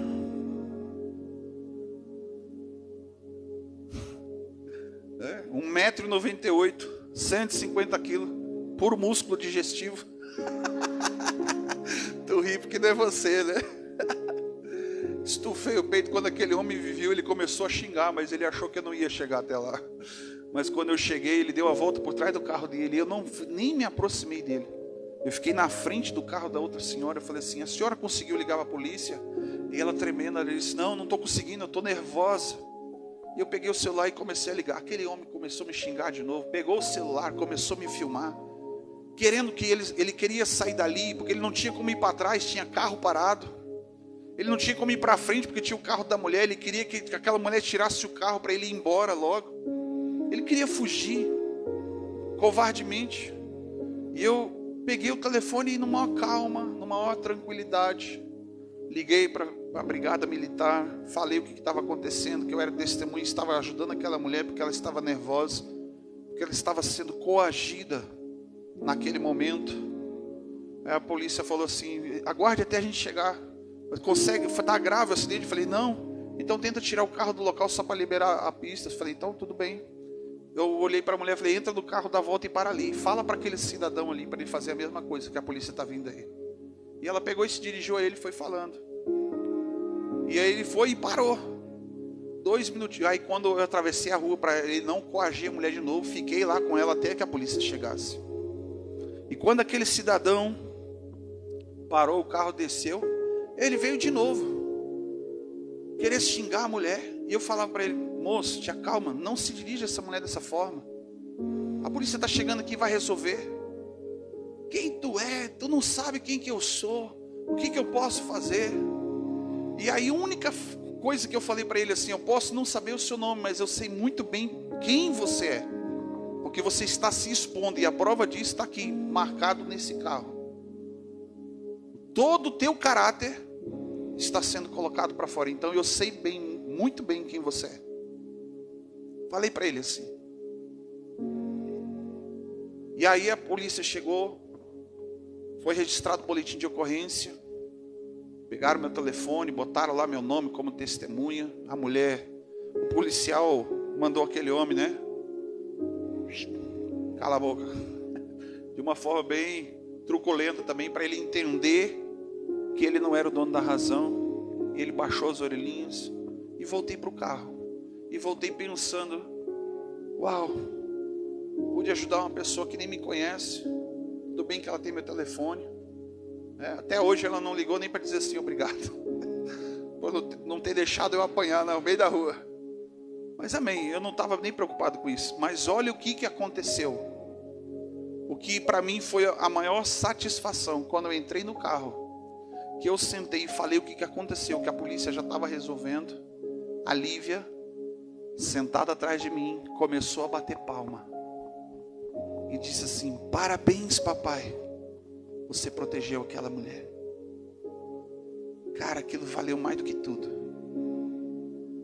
1,98 m, 150 quilos, puro músculo digestivo. Tu ri porque não é você, né? Estufei o peito. Quando aquele homem me viu, ele começou a xingar, mas ele achou que eu não ia chegar até lá. Mas quando eu cheguei, ele deu a volta por trás do carro dele, e eu nem me aproximei dele. Eu fiquei na frente do carro da outra senhora. Eu falei assim, a senhora conseguiu ligar para a polícia? E ela tremendo, ela disse, não estou conseguindo, eu estou nervosa. E eu peguei o celular e comecei a ligar. Aquele homem começou a me xingar de novo, pegou o celular, começou a me filmar, querendo que ele queria sair dali, porque ele não tinha como ir para trás, tinha carro parado. Ele não tinha como ir para frente, porque tinha o carro da mulher. Ele queria que aquela mulher tirasse o carro para ele ir embora logo. Ele queria fugir, covardemente. E eu peguei o telefone e numa maior calma, numa maior tranquilidade, liguei para a brigada militar, falei o que estava acontecendo, que eu era testemunha, estava ajudando aquela mulher porque ela estava nervosa, porque ela estava sendo coagida naquele momento. Aí a polícia falou assim, aguarde até a gente chegar. Consegue, tá grave o acidente? Eu falei, não. Então tenta tirar o carro do local só para liberar a pista. Eu falei, então tudo bem. Eu olhei para a mulher e falei, entra no carro, dá a volta e para ali. Fala para aquele cidadão ali, para ele fazer a mesma coisa, que a polícia está vindo aí. E ela pegou e se dirigiu a ele e foi falando. E aí ele foi e parou. 2 minutinhos. Aí quando eu atravessei a rua para ele não coagir a mulher de novo, fiquei lá com ela até que a polícia chegasse. E quando aquele cidadão parou, o carro desceu, ele veio de novo querer xingar a mulher. E eu falava para ele, moço, te acalma, não se dirija a essa mulher dessa forma. A polícia está chegando aqui e vai resolver. Quem tu é? Tu não sabe quem que eu sou. O que eu posso fazer? E aí a única coisa que eu falei para ele assim, eu posso não saber o seu nome, mas eu sei muito bem quem você é. Porque você está se expondo e a prova disso está aqui, marcado nesse carro. Todo o teu caráter está sendo colocado para fora. Então eu sei bem, muito bem quem você é. Falei para ele assim. E aí a polícia chegou, foi registrado o boletim de ocorrência, pegaram meu telefone, botaram lá meu nome como testemunha. A mulher, o policial mandou aquele homem, né? Cala a boca. De uma forma bem truculenta também, para ele entender que ele não era o dono da razão. Ele baixou as orelhinhas e voltei para o carro. E voltei pensando, uau, pude ajudar uma pessoa que nem me conhece. Tudo bem que ela tem meu telefone. Até hoje ela não ligou nem para dizer assim, obrigado. Por não ter deixado eu apanhar no meio da rua. Mas amém, eu não estava nem preocupado com isso. Mas olha o que aconteceu. O que para mim foi a maior satisfação, quando eu entrei no carro, que eu sentei e falei o que aconteceu, que a polícia já estava resolvendo. A Lívia, sentada atrás de mim, começou a bater palma. E disse assim, parabéns papai, você protegeu aquela mulher. Cara, aquilo valeu mais do que tudo.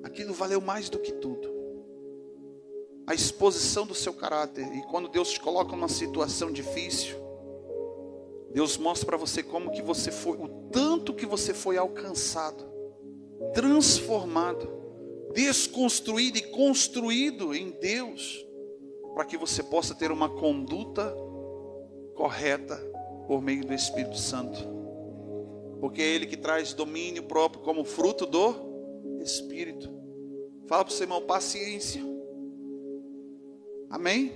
Aquilo valeu mais do que tudo. A exposição do seu caráter. E quando Deus te coloca numa situação difícil, Deus mostra para você como que você foi, o tanto que você foi alcançado, transformado, desconstruído e construído em Deus, para que você possa ter uma conduta correta por meio do Espírito Santo. Porque é Ele que traz domínio próprio como fruto do Espírito. Fala para o seu irmão, paciência. Amém?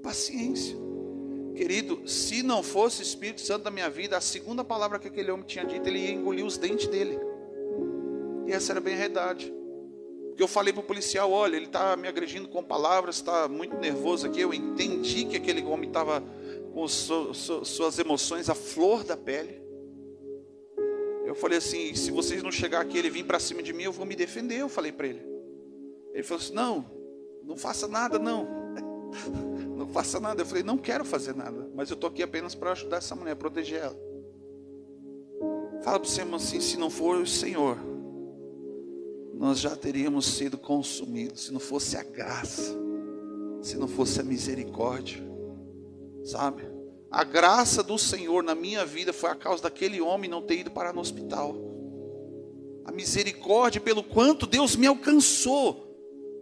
Paciência. Querido, se não fosse o Espírito Santo da minha vida, a segunda palavra que aquele homem tinha dito, ele ia engolir os dentes dele. E essa era bem a verdade. Porque eu falei para o policial, olha, ele está me agredindo com palavras, está muito nervoso aqui. Eu entendi que aquele homem estava com suas emoções à flor da pele. Eu falei assim, se vocês não chegar aqui, ele vir para cima de mim, eu vou me defender, eu falei para ele. Ele falou assim, não faça nada não. Não faça nada. Eu falei, não quero fazer nada, mas eu estou aqui apenas para ajudar essa mulher, proteger ela. Fala para o Senhor assim, se não for o Senhor, nós já teríamos sido consumidos, se não fosse a graça, se não fosse a misericórdia, sabe? A graça do Senhor na minha vida foi a causa daquele homem não ter ido parar no hospital. A misericórdia pelo quanto Deus me alcançou.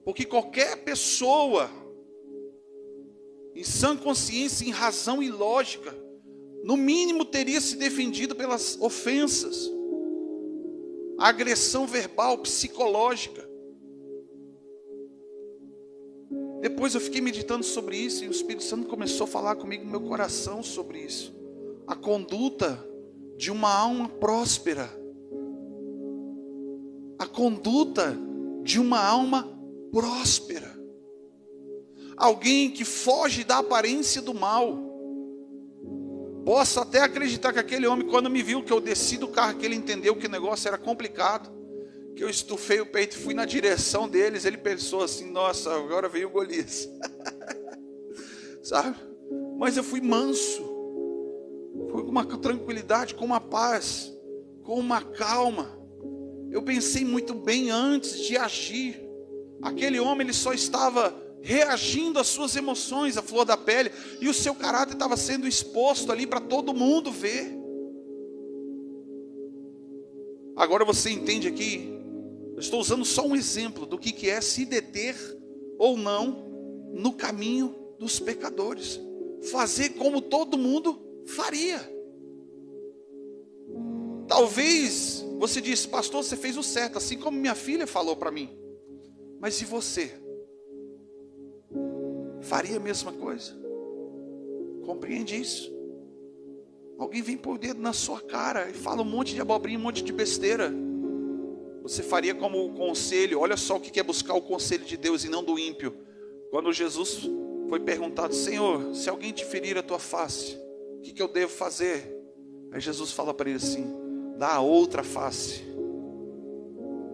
Porque qualquer pessoa, em sã consciência, em razão e lógica, no mínimo teria se defendido pelas ofensas, a agressão verbal, psicológica. Depois eu fiquei meditando sobre isso e o Espírito Santo começou a falar comigo no meu coração sobre isso. A conduta de uma alma próspera. A conduta de uma alma próspera. Alguém que foge da aparência do mal. Posso até acreditar que aquele homem, quando me viu que eu desci do carro, que ele entendeu que o negócio era complicado, que eu estufei o peito e fui na direção deles, ele pensou assim, nossa, agora veio o Golias. Sabe? Mas eu fui manso, fui com uma tranquilidade, com uma paz, com uma calma. Eu pensei muito bem antes de agir. Aquele homem, ele só estava reagindo às suas emoções, à flor da pele, e o seu caráter estava sendo exposto ali para todo mundo ver. Agora você entende aqui, eu estou usando só um exemplo do que é se deter ou não no caminho dos pecadores. Fazer como todo mundo faria. Talvez você disse, pastor, você fez o certo, assim como minha filha falou para mim. Mas e você? Faria a mesma coisa? Compreende isso? Alguém vem pôr o dedo na sua cara e fala um monte de abobrinha, um monte de besteira. Você faria como o conselho, olha só o que é buscar o conselho de Deus e não do ímpio. Quando Jesus foi perguntado, Senhor, se alguém te ferir a tua face, o que eu devo fazer? Aí Jesus fala para ele assim, dá a outra face.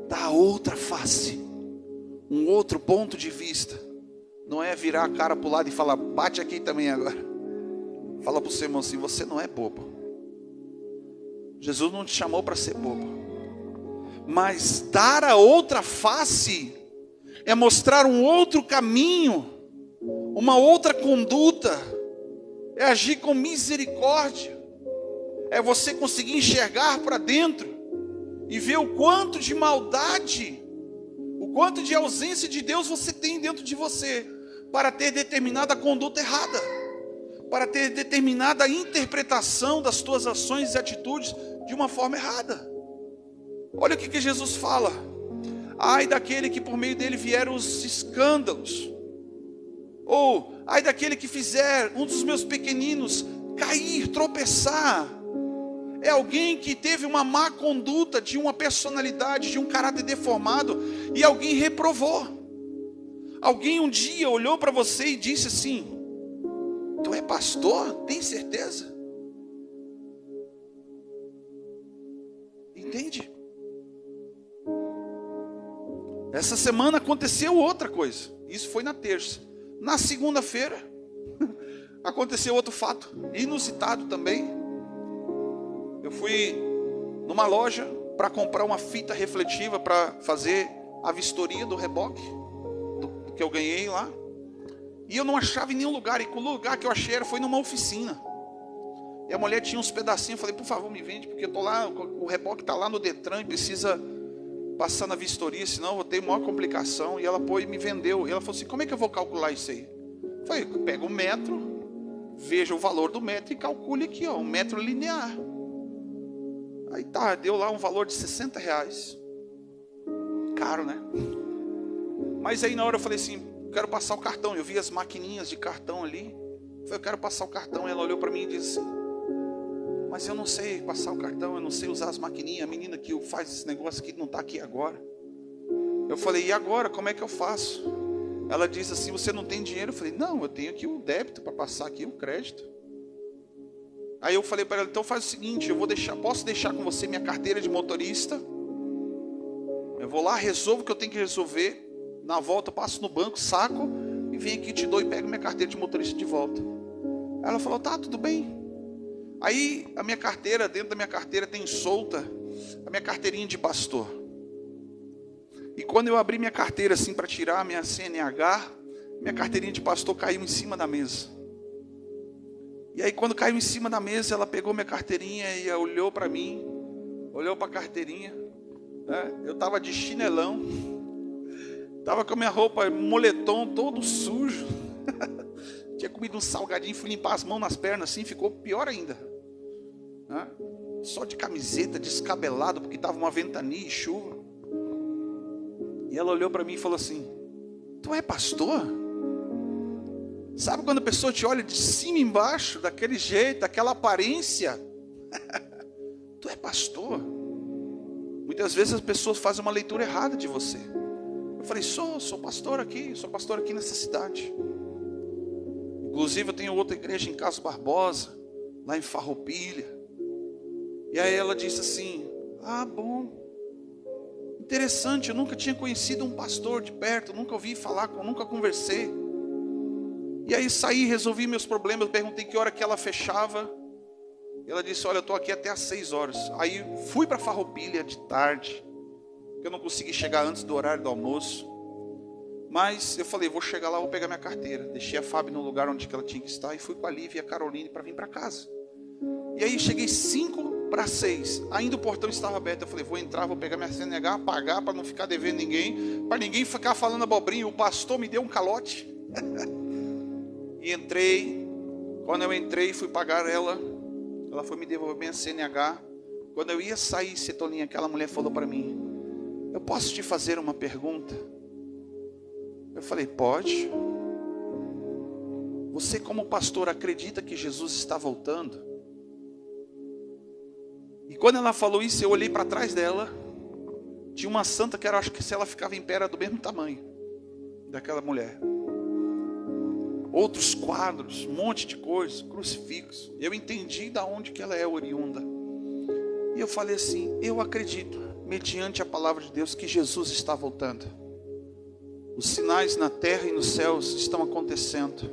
Dá a outra face. Um outro ponto de vista. Não é virar a cara para o lado e falar, bate aqui também agora. Fala para o seu irmão assim, você não é bobo. Jesus não te chamou para ser bobo. Mas dar a outra face é mostrar um outro caminho, uma outra conduta, é agir com misericórdia, é você conseguir enxergar para dentro e ver o quanto de maldade, o quanto de ausência de Deus você tem dentro de você, para ter determinada conduta errada, para ter determinada interpretação das tuas ações e atitudes de uma forma errada. Olha o que Jesus fala, ai daquele que por meio dele vieram os escândalos, ou ai daquele que fizer um dos meus pequeninos cair, tropeçar. É alguém que teve uma má conduta, de uma personalidade, de um caráter deformado, e alguém reprovou. Alguém um dia olhou para você e disse assim, tu é pastor? Tem certeza? Entende? Essa semana aconteceu outra coisa. Isso foi na terça. Na segunda-feira aconteceu outro fato inusitado também. Eu fui numa loja para comprar uma fita refletiva para fazer a vistoria do reboque do que eu ganhei lá. E eu não achava em nenhum lugar. E o lugar que eu achei foi numa oficina. E a mulher tinha uns pedacinhos. Eu falei, por favor, me vende, porque eu tô lá, o reboque está lá no Detran e precisa passar na vistoria, senão eu vou ter maior complicação. E ela foi e me vendeu. E ela falou assim, como é que eu vou calcular isso aí? Eu falei, pega um metro, veja o valor do metro e calcule aqui, ó, um metro linear. Aí tá, deu lá um valor de R$60. Caro, né? Mas aí na hora eu falei assim, quero passar o cartão. Eu vi as maquininhas de cartão ali. Eu falei, eu quero passar o cartão. Ela olhou para mim e disse assim, mas eu não sei passar o cartão, eu não sei usar as maquininhas. A menina que faz esse negócio aqui não está aqui agora. Eu falei, e agora, como é que eu faço? Ela disse assim, você não tem dinheiro? Eu falei, não, eu tenho aqui o débito para passar aqui, o crédito. Aí eu falei para ela, então faz o seguinte, posso deixar com você minha carteira de motorista? Eu vou lá, resolvo o que eu tenho que resolver. Na volta eu passo no banco, saco e venho aqui, te dou e pego minha carteira de motorista de volta. Ela falou, tá, tudo bem. Aí a minha carteira, dentro da minha carteira tem solta a minha carteirinha de pastor. E quando eu abri minha carteira assim para tirar a minha CNH, minha carteirinha de pastor caiu em cima da mesa. E aí quando caiu em cima da mesa, ela pegou minha carteirinha e olhou para mim, olhou para a carteirinha, né? Eu estava de chinelão, estava com a minha roupa, moletom todo sujo, tinha comido um salgadinho, fui limpar as mãos nas pernas assim, ficou pior ainda, né? Só de camiseta, descabelado, porque estava uma ventania e chuva. E ela olhou para mim e falou assim, tu é pastor? Sabe quando a pessoa te olha de cima e embaixo, daquele jeito, daquela aparência? Tu é pastor? Muitas vezes as pessoas fazem uma leitura errada de você. Eu falei, sou pastor aqui nessa cidade. Inclusive eu tenho outra igreja em Carlos Barbosa, lá em Farroupilha. E aí ela disse assim, ah, bom, interessante, eu nunca tinha conhecido um pastor de perto, nunca ouvi falar, nunca conversei. E aí saí, resolvi meus problemas, perguntei que hora que ela fechava. E ela disse, olha, eu estou aqui até às 6 horas. Aí fui para Farroupilha de tarde, porque eu não consegui chegar antes do horário do almoço. Mas eu falei, vou chegar lá, vou pegar minha carteira. Deixei a Fábio no lugar onde ela tinha que estar e fui com a Lívia e a Caroline para vir para casa. E aí cheguei 5:06, ainda o portão estava aberto. Eu falei, vou entrar, vou pegar minha CNH, pagar para não ficar devendo ninguém, para ninguém ficar falando abobrinha. O pastor me deu um calote. E entrei. Quando eu entrei, fui pagar ela foi me devolver minha CNH. Quando eu ia sair, Cetolinha, aquela mulher falou para mim, eu posso te fazer uma pergunta? Eu falei, pode. Você como pastor acredita que Jesus está voltando? E quando ela falou isso, eu olhei para trás dela. Tinha uma santa que eu acho que se ela ficava em pé era do mesmo tamanho daquela mulher. Outros quadros, um monte de coisas, crucifixo. Eu entendi da onde que ela é oriunda. E eu falei assim, eu acredito, mediante a palavra de Deus, que Jesus está voltando. Os sinais na terra e nos céus estão acontecendo,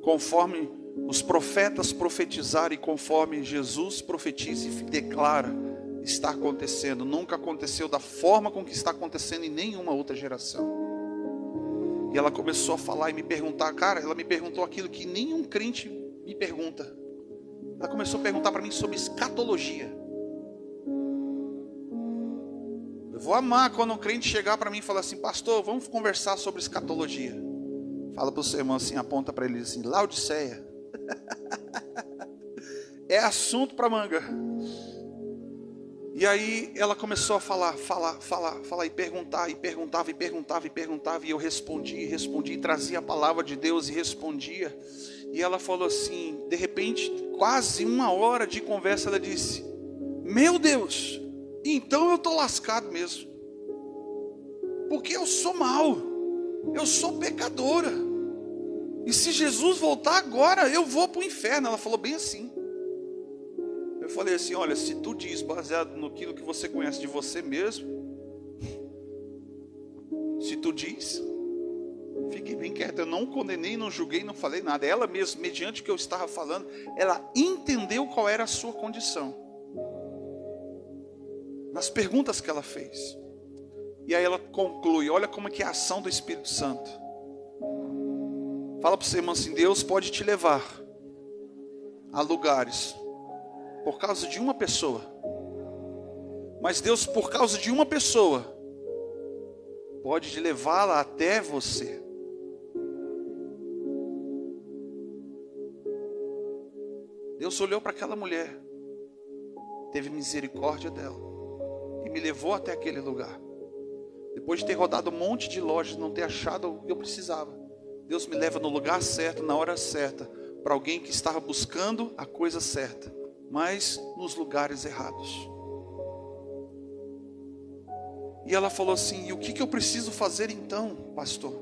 conforme os profetas profetizaram e conforme Jesus profetiza e declara, está acontecendo. Nunca aconteceu da forma com que está acontecendo em nenhuma outra geração. E ela começou a falar e me perguntar, cara, ela me perguntou aquilo que nenhum crente me pergunta. Ela começou a perguntar para mim sobre escatologia. Eu vou amar quando um crente chegar para mim e falar assim, pastor, vamos conversar sobre escatologia. Fala para o seu irmão assim, aponta para ele assim, Laodiceia. É assunto para manga. E aí ela começou a falar e perguntar, e perguntava, e eu respondia, e trazia a palavra de Deus e respondia. E ela falou assim, de repente, quase 1 hora de conversa, ela disse, meu Deus, então eu estou lascado mesmo, porque eu sou mau, eu sou pecadora, e se Jesus voltar agora, eu vou para o inferno. Ela falou bem assim. Eu falei assim, olha, se tu diz, baseado no que você conhece de você mesmo, se tu diz, fique bem quieto. Eu não condenei, não julguei, não falei nada. Ela mesma, mediante o que eu estava falando, ela entendeu qual era a sua condição, nas perguntas que ela fez. E aí ela conclui, olha como que é a ação do Espírito Santo. Fala para o seu irmão assim, Deus pode te levar a lugares por causa de uma pessoa. Mas Deus, por causa de uma pessoa, pode te levá-la até você. Deus olhou para aquela mulher, teve misericórdia dela e me levou até aquele lugar. Depois de ter rodado um monte de lojas, não ter achado o que eu precisava, Deus me leva no lugar certo, na hora certa, para alguém que estava buscando a coisa certa, mas nos lugares errados. E ela falou assim, e o que eu preciso fazer então, pastor?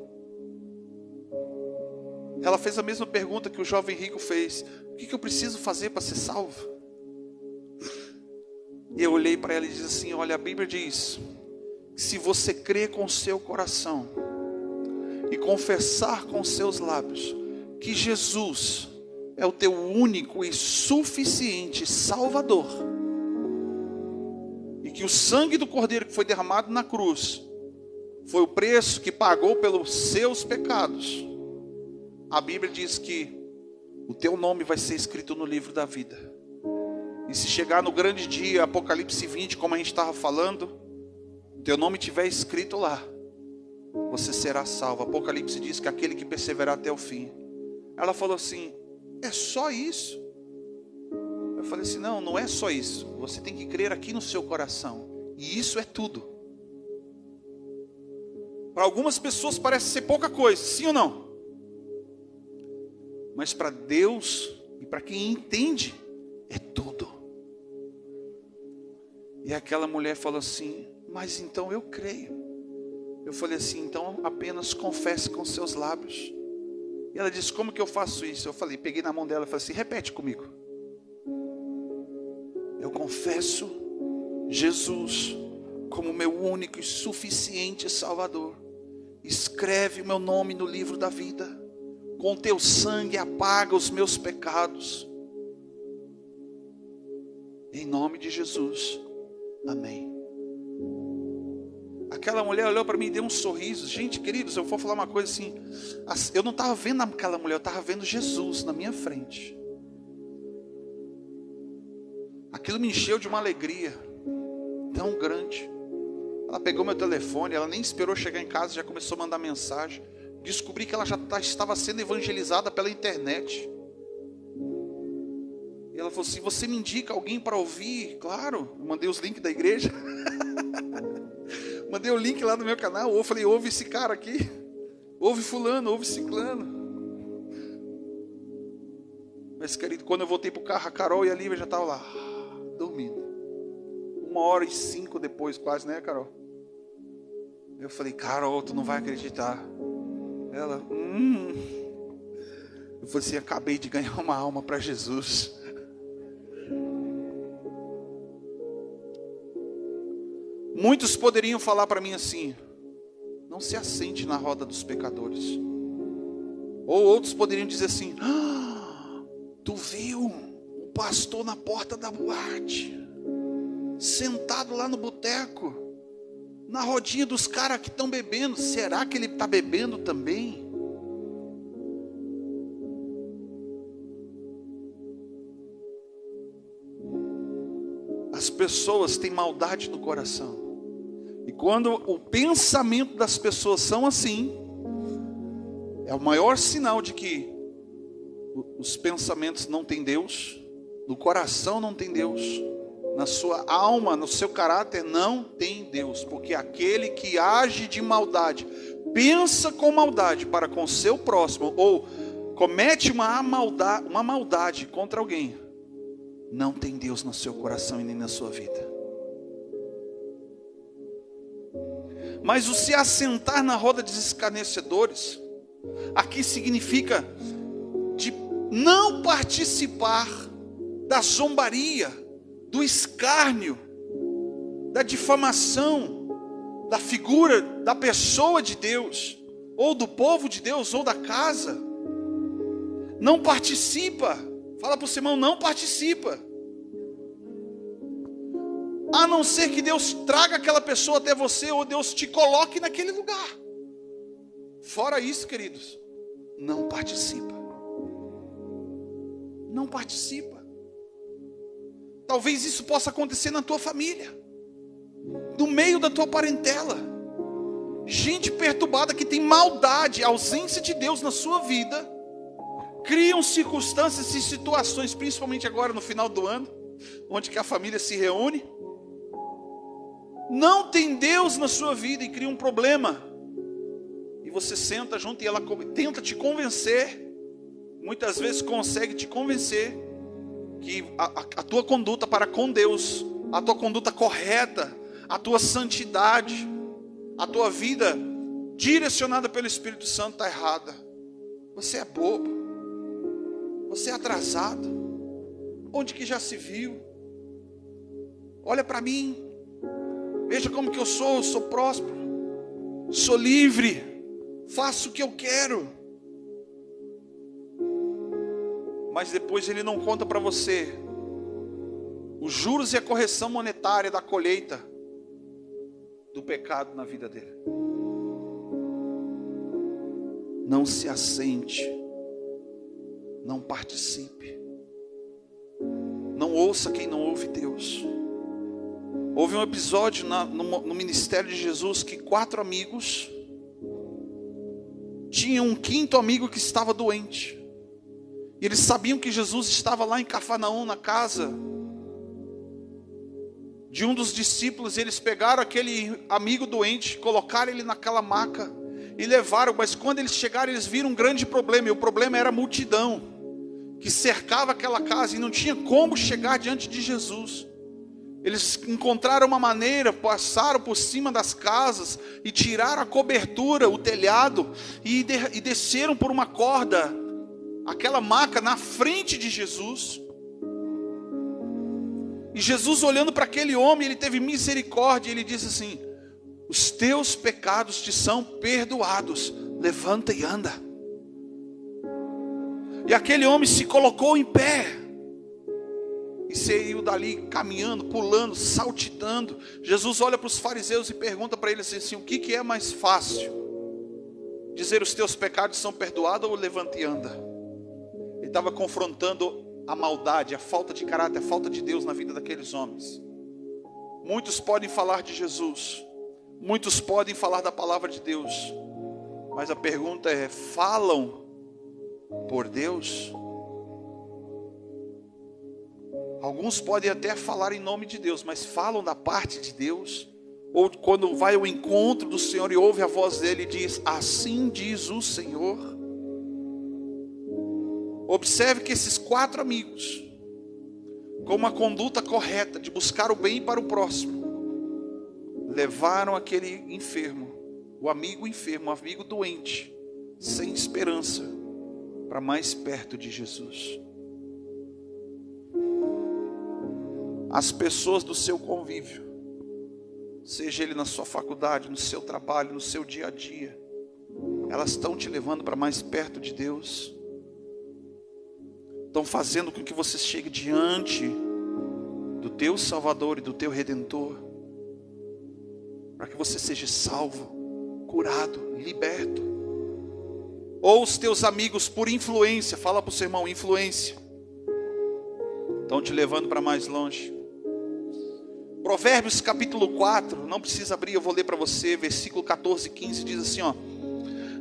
Ela fez a mesma pergunta que o jovem rico fez, o que eu preciso fazer para ser salvo? E eu olhei para ela e disse assim, olha, a Bíblia diz, que se você crer com o seu coração, e confessar com seus lábios, que Jesus é o teu único e suficiente Salvador, e que o sangue do Cordeiro que foi derramado na cruz foi o preço que pagou pelos seus pecados, a Bíblia diz que o teu nome vai ser escrito no livro da vida. E se chegar no grande dia, Apocalipse 20, como a gente estava falando, o teu nome estiver escrito lá, você será salvo. Apocalipse diz que aquele que perseverar até o fim. Ela falou assim, é só isso? Eu falei assim, não é só isso. Você tem que crer aqui no seu coração. E isso é tudo. Para algumas pessoas parece ser pouca coisa, sim ou não? Mas para Deus e para quem entende, é tudo. E aquela mulher falou assim, mas então eu creio. Eu falei assim, então apenas confesse com seus lábios. E ela disse, como que eu faço isso? Eu falei, peguei na mão dela e falei assim, repete comigo. Eu confesso Jesus como meu único e suficiente Salvador. Escreve o meu nome no livro da vida. Com teu sangue apaga os meus pecados. Em nome de Jesus. Amém. Aquela mulher olhou para mim e deu um sorriso. Gente, queridos, eu vou falar uma coisa assim. Eu não estava vendo aquela mulher, eu estava vendo Jesus na minha frente. Aquilo me encheu de uma alegria tão grande. Ela pegou meu telefone, ela nem esperou chegar em casa, já começou a mandar mensagem. Descobri que ela já estava sendo evangelizada pela internet. E ela falou assim: você me indica alguém para ouvir? Claro, eu mandei os links da igreja. Mandei o link lá no meu canal. Eu falei: ouve esse cara aqui, ouve fulano, ouve ciclano. Mas querido, quando eu voltei para o carro, a Carol e a Lívia já estavam lá, dormindo. 1h05 depois quase, né, Carol? Eu falei: Carol, tu não vai acreditar. Ela, Eu falei assim: acabei de ganhar uma alma para Jesus. Muitos poderiam falar para mim assim: não se assente na roda dos pecadores. Ou outros poderiam dizer assim: tu viu o pastor na porta da boate, sentado lá no boteco, na rodinha dos caras que estão bebendo. Será que ele está bebendo também? As pessoas têm maldade no coração. E quando o pensamento das pessoas são assim, é o maior sinal de que os pensamentos não têm Deus, no coração não tem Deus, na sua alma, no seu caráter não tem Deus. Porque aquele que age de maldade, pensa com maldade para com o seu próximo, ou comete uma maldade contra alguém, não tem Deus no seu coração e nem na sua vida. Mas o se assentar na roda dos escarnecedores, aqui significa de não participar da zombaria, do escárnio, da difamação, da figura, da pessoa de Deus, ou do povo de Deus, ou da casa. Não participa. Fala para o seu irmão: não participa. A não ser que Deus traga aquela pessoa até você, ou Deus te coloque naquele lugar. Fora isso, queridos, não participa. Não participa. Talvez isso possa acontecer na tua família, no meio da tua parentela. Gente perturbada que tem maldade, ausência de Deus na sua vida, criam circunstâncias e situações, principalmente agora no final do ano, onde que a família se reúne. Não tem Deus na sua vida e cria um problema. E você senta junto e ela tenta te convencer. Muitas vezes consegue te convencer que a tua conduta para com Deus, a tua conduta correta, a tua santidade, a tua vida direcionada pelo Espírito Santo está errada. Você é bobo. Você é atrasado. Onde que já se viu? Olha para mim. Veja como que eu sou próspero, sou livre, faço o que eu quero. Mas depois ele não conta para você os juros e a correção monetária da colheita do pecado na vida dele. Não se assente, não participe, não ouça quem não ouve Deus. Houve um episódio no ministério de Jesus que 4 amigos tinham um 5º amigo que estava doente. E eles sabiam que Jesus estava lá em Cafarnaum, na casa de um dos discípulos. Eles pegaram aquele amigo doente, colocaram ele naquela maca e levaram. Mas quando eles chegaram, eles viram um grande problema. E o problema era a multidão que cercava aquela casa e não tinha como chegar diante de Jesus. Eles encontraram uma maneira, passaram por cima das casas e tiraram a cobertura, o telhado, e desceram por uma corda aquela maca na frente de Jesus. E Jesus, olhando para aquele homem, ele teve misericórdia. Ele disse assim: os teus pecados te são perdoados, levanta e anda. E aquele homem se colocou em pé e e saiu dali caminhando, pulando, saltitando. Jesus olha para os fariseus e pergunta para eles assim: o que é mais fácil? Dizer os teus pecados são perdoados ou levanta e anda? Ele estava confrontando a maldade, a falta de caráter, a falta de Deus na vida daqueles homens. Muitos podem falar de Jesus, muitos podem falar da palavra de Deus, mas a pergunta é: falam por Deus? Alguns podem até falar em nome de Deus, mas falam da parte de Deus? Ou quando vai ao encontro do Senhor e ouve a voz dele e diz: assim diz o Senhor? Observe que esses 4 amigos, com uma conduta correta de buscar o bem para o próximo, levaram aquele enfermo, o amigo enfermo, o amigo doente, sem esperança, para mais perto de Jesus. As pessoas do seu convívio, seja ele na sua faculdade, no seu trabalho, no seu dia a dia, elas estão te levando para mais perto de Deus? Estão fazendo com que você chegue diante do teu Salvador e do teu Redentor, para que você seja salvo, curado, liberto? Ou os teus amigos, por influência, fala para o seu irmão, influência, estão te levando para mais longe? Provérbios capítulo 4, não precisa abrir, eu vou ler para você, versículo 14 e 15, diz assim, ó: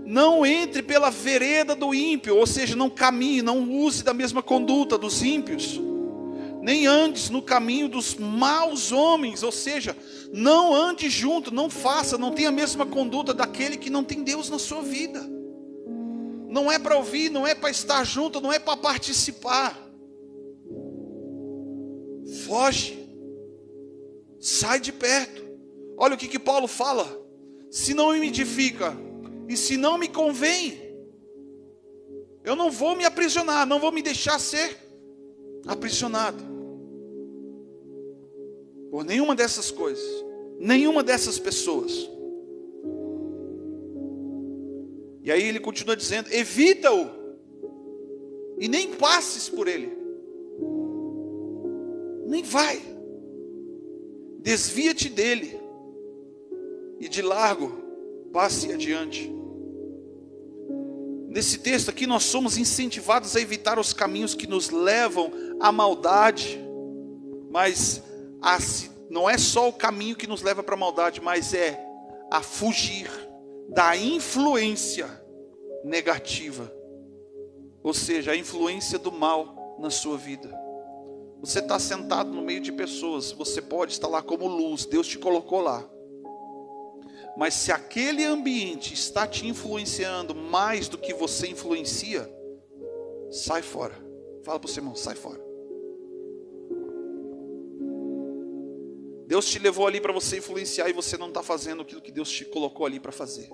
não entre pela vereda do ímpio, ou seja, não caminhe, não use da mesma conduta dos ímpios, nem andes no caminho dos maus homens, ou seja, não ande junto, não faça, não tenha a mesma conduta daquele que não tem Deus na sua vida. Não é para ouvir, não é para estar junto, não é para participar. Foge, sai de perto. Olha o que Paulo fala: se não me edifica e se não me convém, eu não vou me aprisionar, não vou me deixar ser aprisionado por nenhuma dessas coisas, nenhuma dessas pessoas. E aí ele continua dizendo: evita-o e nem passes por ele, nem vai, desvia-te dele e de largo passe adiante. Nesse texto aqui nós somos incentivados a evitar os caminhos que nos levam à maldade, mas não é só o caminho que nos leva para a maldade, mas é a fugir da influência negativa, ou seja, a influência do mal na sua vida. Você está sentado no meio de pessoas, você pode estar lá como luz, Deus te colocou lá, mas se aquele ambiente está te influenciando mais do que você influencia, sai fora. Fala para o seu irmão, sai fora. Deus te levou ali para você influenciar e você não está fazendo aquilo que Deus te colocou ali para fazer.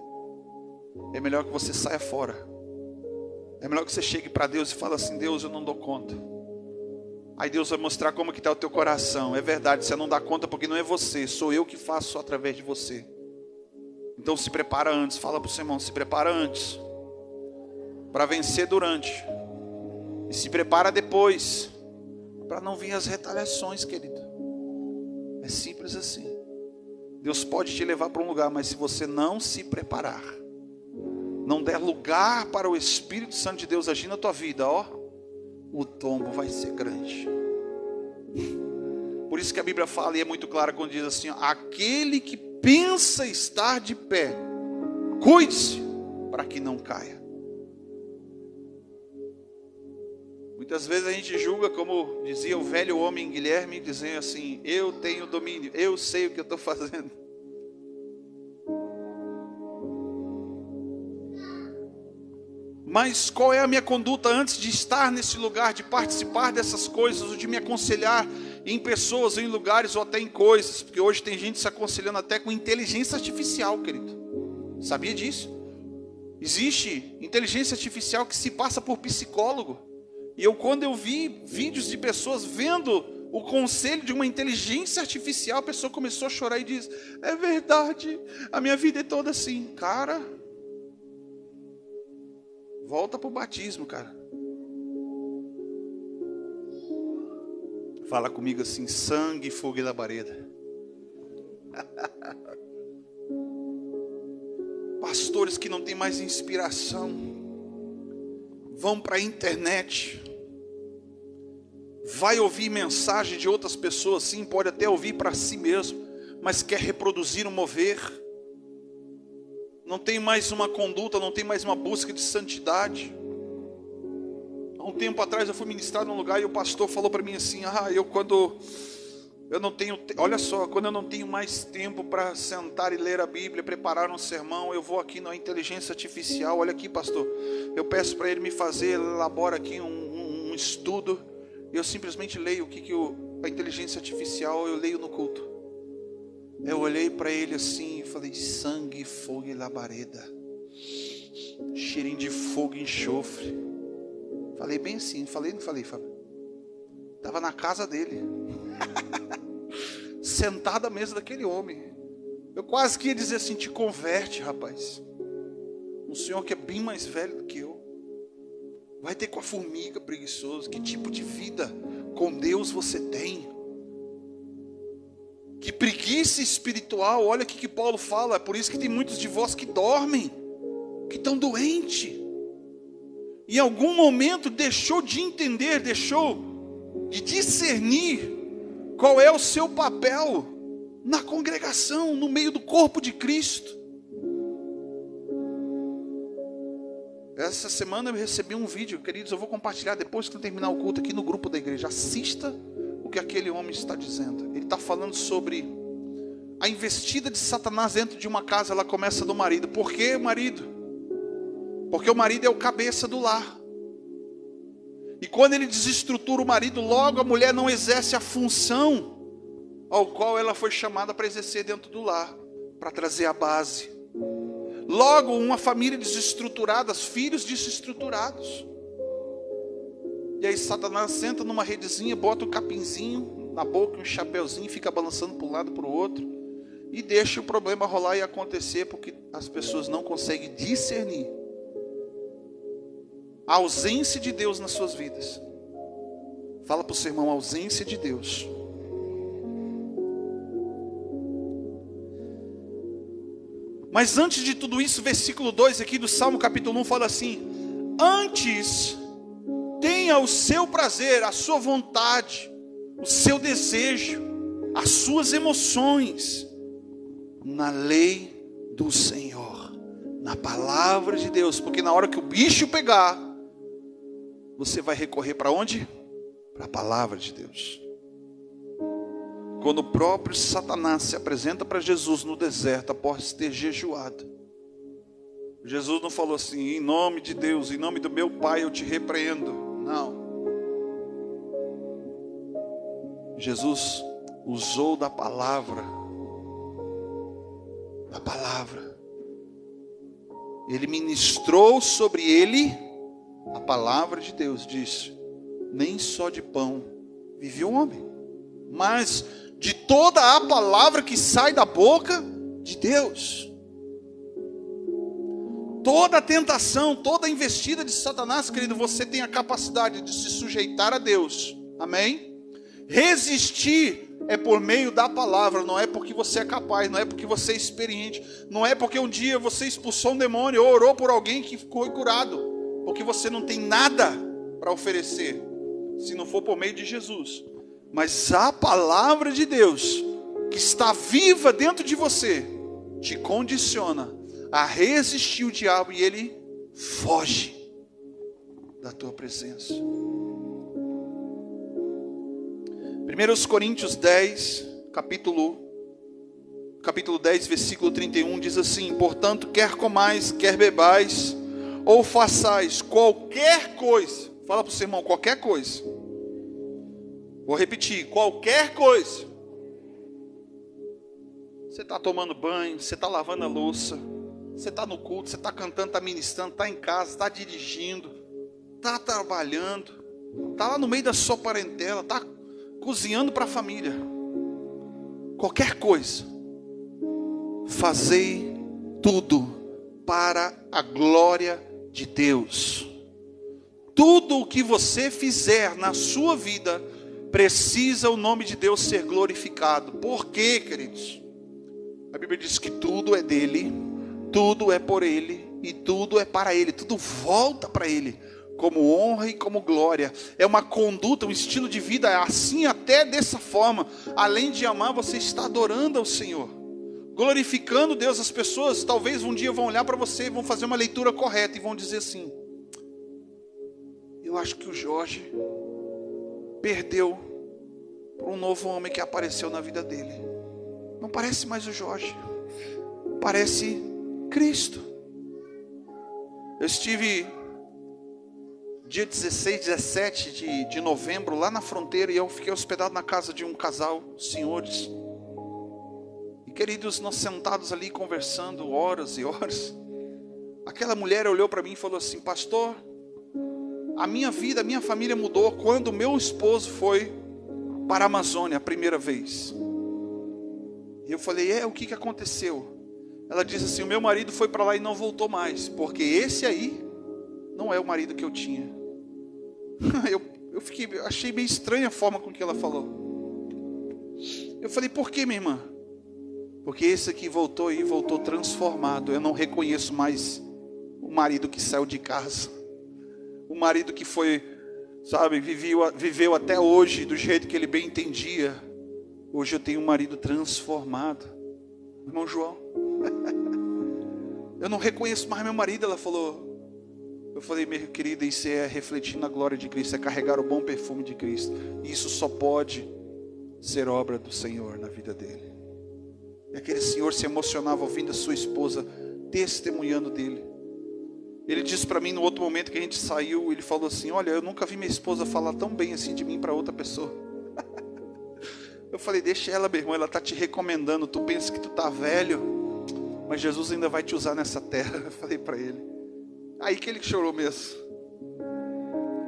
É melhor que você saia fora. É melhor que você chegue para Deus e fale assim: Deus, eu não dou conta. Aí Deus vai mostrar como que está o teu coração. É verdade, você não dá conta porque não é você, sou eu que faço através de você. Então se prepara antes. Fala para o seu irmão, se prepara antes para vencer durante, e se prepara depois para não vir as retaliações, querido. É simples assim. Deus pode te levar para um lugar, mas se você não se preparar, não der lugar para o Espírito Santo de Deus agir na tua vida, ó, o tombo vai ser grande. Por isso que a Bíblia fala, e é muito clara quando diz assim, ó: aquele que pensa estar de pé, cuide-se para que não caia. Muitas vezes a gente julga, como dizia o velho homem Guilherme, dizendo assim: eu tenho domínio, eu sei o que eu estou fazendo. Mas qual é a minha conduta antes de estar nesse lugar, de participar dessas coisas, ou de me aconselhar em pessoas, em lugares ou até em coisas? Porque hoje tem gente se aconselhando até com inteligência artificial, querido. Sabia disso? Existe inteligência artificial que se passa por psicólogo. E quando eu vi vídeos de pessoas vendo o conselho de uma inteligência artificial, a pessoa começou a chorar e diz: é verdade, a minha vida é toda assim. Cara, volta para o batismo, cara. Fala comigo assim: sangue, fogo e labareda. Pastores que não têm mais inspiração, vão para a internet, vai ouvir mensagem de outras pessoas, sim, pode até ouvir para si mesmo, mas quer reproduzir o mover. Não tem mais uma conduta, não tem mais uma busca de santidade. Há um tempo atrás eu fui ministrar num lugar e o pastor falou para mim assim: quando eu não tenho mais tempo para sentar e ler a Bíblia, preparar um sermão, eu vou aqui na inteligência artificial. Olha aqui, pastor, eu peço para ele me fazer, elabora aqui um estudo, e eu simplesmente leio o que a inteligência artificial, eu leio no culto. Eu olhei para ele assim e falei: sangue, fogo e labareda, cheirinho de fogo e enxofre. Falei bem assim, falei, não falei, Fábio? Estava na casa dele, sentado à mesa daquele homem. Eu quase queria dizer assim: te converte, rapaz. Um senhor que é bem mais velho do que eu. Vai ter com a formiga, preguiçoso. Que tipo de vida com Deus você tem? Que preguiça espiritual. Olha o que Paulo fala. É por isso que tem muitos de vós que dormem, que estão doentes. Em algum momento deixou de entender, deixou de discernir qual é o seu papel na congregação, no meio do corpo de Cristo. Essa semana eu recebi um vídeo, queridos, eu vou compartilhar depois que eu terminar o culto aqui no grupo da igreja. Assista o que aquele homem está dizendo. Ele está falando sobre a investida de Satanás dentro de uma casa. Ela começa do marido. Por que marido? Porque o marido é o cabeça do lar. E quando ele desestrutura o marido, logo a mulher não exerce a função ao qual ela foi chamada para exercer dentro do lar, para trazer a base. Logo, uma família desestruturada, filhos desestruturados. E aí Satanás senta numa redezinha, bota um capinzinho na boca, um chapeuzinho, fica balançando para um lado para o outro, e deixa o problema rolar e acontecer, porque as pessoas não conseguem discernir a ausência de Deus nas suas vidas. Fala para o seu irmão: ausência de Deus. Mas antes de tudo isso, versículo 2 aqui do Salmo capítulo 1 fala assim: antes tenha o seu prazer, a sua vontade, o seu desejo, as suas emoções na lei do Senhor, na palavra de Deus, porque na hora que o bicho pegar, você vai recorrer para onde? Para a palavra de Deus. Quando o próprio Satanás se apresenta para Jesus no deserto, após ter jejuado, Jesus não falou assim: em nome de Deus, em nome do meu Pai eu te repreendo. Não. Jesus usou da palavra. Da palavra. Ele ministrou sobre ele a palavra de Deus. Disse: nem só de pão vive o homem, mas de toda a palavra que sai da boca de Deus. Toda a tentação, toda a investida de Satanás, querido, você tem a capacidade de se sujeitar a Deus. Amém? Resistir é por meio da palavra. Não é porque você é capaz, não é porque você é experiente, não é porque um dia você expulsou um demônio ou orou por alguém que ficou curado, porque você não tem nada para oferecer, se não for por meio de Jesus. Mas a palavra de Deus, que está viva dentro de você, te condiciona a resistir o diabo, e ele foge da tua presença. 1 Coríntios 10, capítulo 10, versículo 31, diz assim: portanto, quer comais, quer bebais, ou façais qualquer coisa. Fala para o seu irmão: qualquer coisa. Vou repetir: qualquer coisa. Você está tomando banho, você está lavando a louça, você está no culto, você está cantando, está ministrando, está em casa, está dirigindo, está trabalhando, está lá no meio da sua parentela, está cozinhando para a família. Qualquer coisa, fazei tudo para a glória de Deus. Tudo o que você fizer na sua vida, precisa o nome de Deus ser glorificado. Por quê, queridos? A Bíblia diz que tudo é dele, tudo é por ele e tudo é para ele, tudo volta para ele, como honra e como glória. É uma conduta, um estilo de vida assim, até dessa forma. Além de amar, você está adorando ao Senhor, glorificando Deus. As pessoas talvez um dia vão olhar para você e vão fazer uma leitura correta e vão dizer assim: eu acho que o Jorge perdeu por um novo homem que apareceu na vida dele. Não parece mais o Jorge, parece Cristo. Eu estive dia 16, 17 de novembro lá na fronteira, e eu fiquei hospedado na casa de um casal, senhores. E queridos, nós sentados ali conversando horas e horas. Aquela mulher olhou para mim e falou assim: pastor, a minha vida, a minha família mudou quando meu esposo foi para a Amazônia a primeira vez. E eu falei: o que aconteceu? Ela disse assim: o meu marido foi para lá e não voltou mais, porque esse aí não é o marido que eu tinha. Eu achei meio estranha a forma com que ela falou. Eu falei: por que, minha irmã? Porque esse aqui voltou e voltou transformado. Eu não reconheço mais o marido que saiu de casa, o marido que foi, sabe, viveu até hoje do jeito que ele bem entendia. Hoje eu tenho um marido transformado. Irmão João, eu não reconheço mais meu marido. Ela falou. Eu falei: minha querida, isso é refletir na glória de Cristo, é carregar o bom perfume de Cristo. Isso só pode ser obra do Senhor na vida dele. E aquele senhor se emocionava ouvindo a sua esposa testemunhando dele. Ele disse para mim no outro momento que a gente saiu, ele falou assim: olha, eu nunca vi minha esposa falar tão bem assim de mim para outra pessoa. Eu falei: deixa ela, meu irmão, ela está te recomendando. Tu pensa que tu está velho, mas Jesus ainda vai te usar nessa terra. Eu falei para ele. Aí que ele chorou mesmo.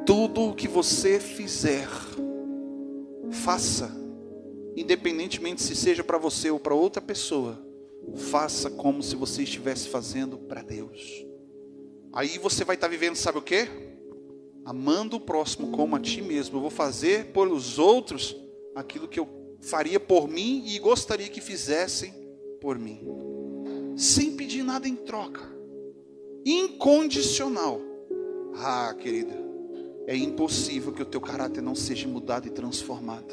Tudo o que você fizer, faça, independentemente se seja para você ou para outra pessoa, faça como se você estivesse fazendo para Deus. Aí você vai estar vivendo, sabe o quê? Amando o próximo como a ti mesmo. Eu vou fazer pelos outros aquilo que eu faria por mim e gostaria que fizessem por mim, sem pedir nada em troca. Incondicional. Ah, querida, é impossível que o teu caráter não seja mudado e transformado.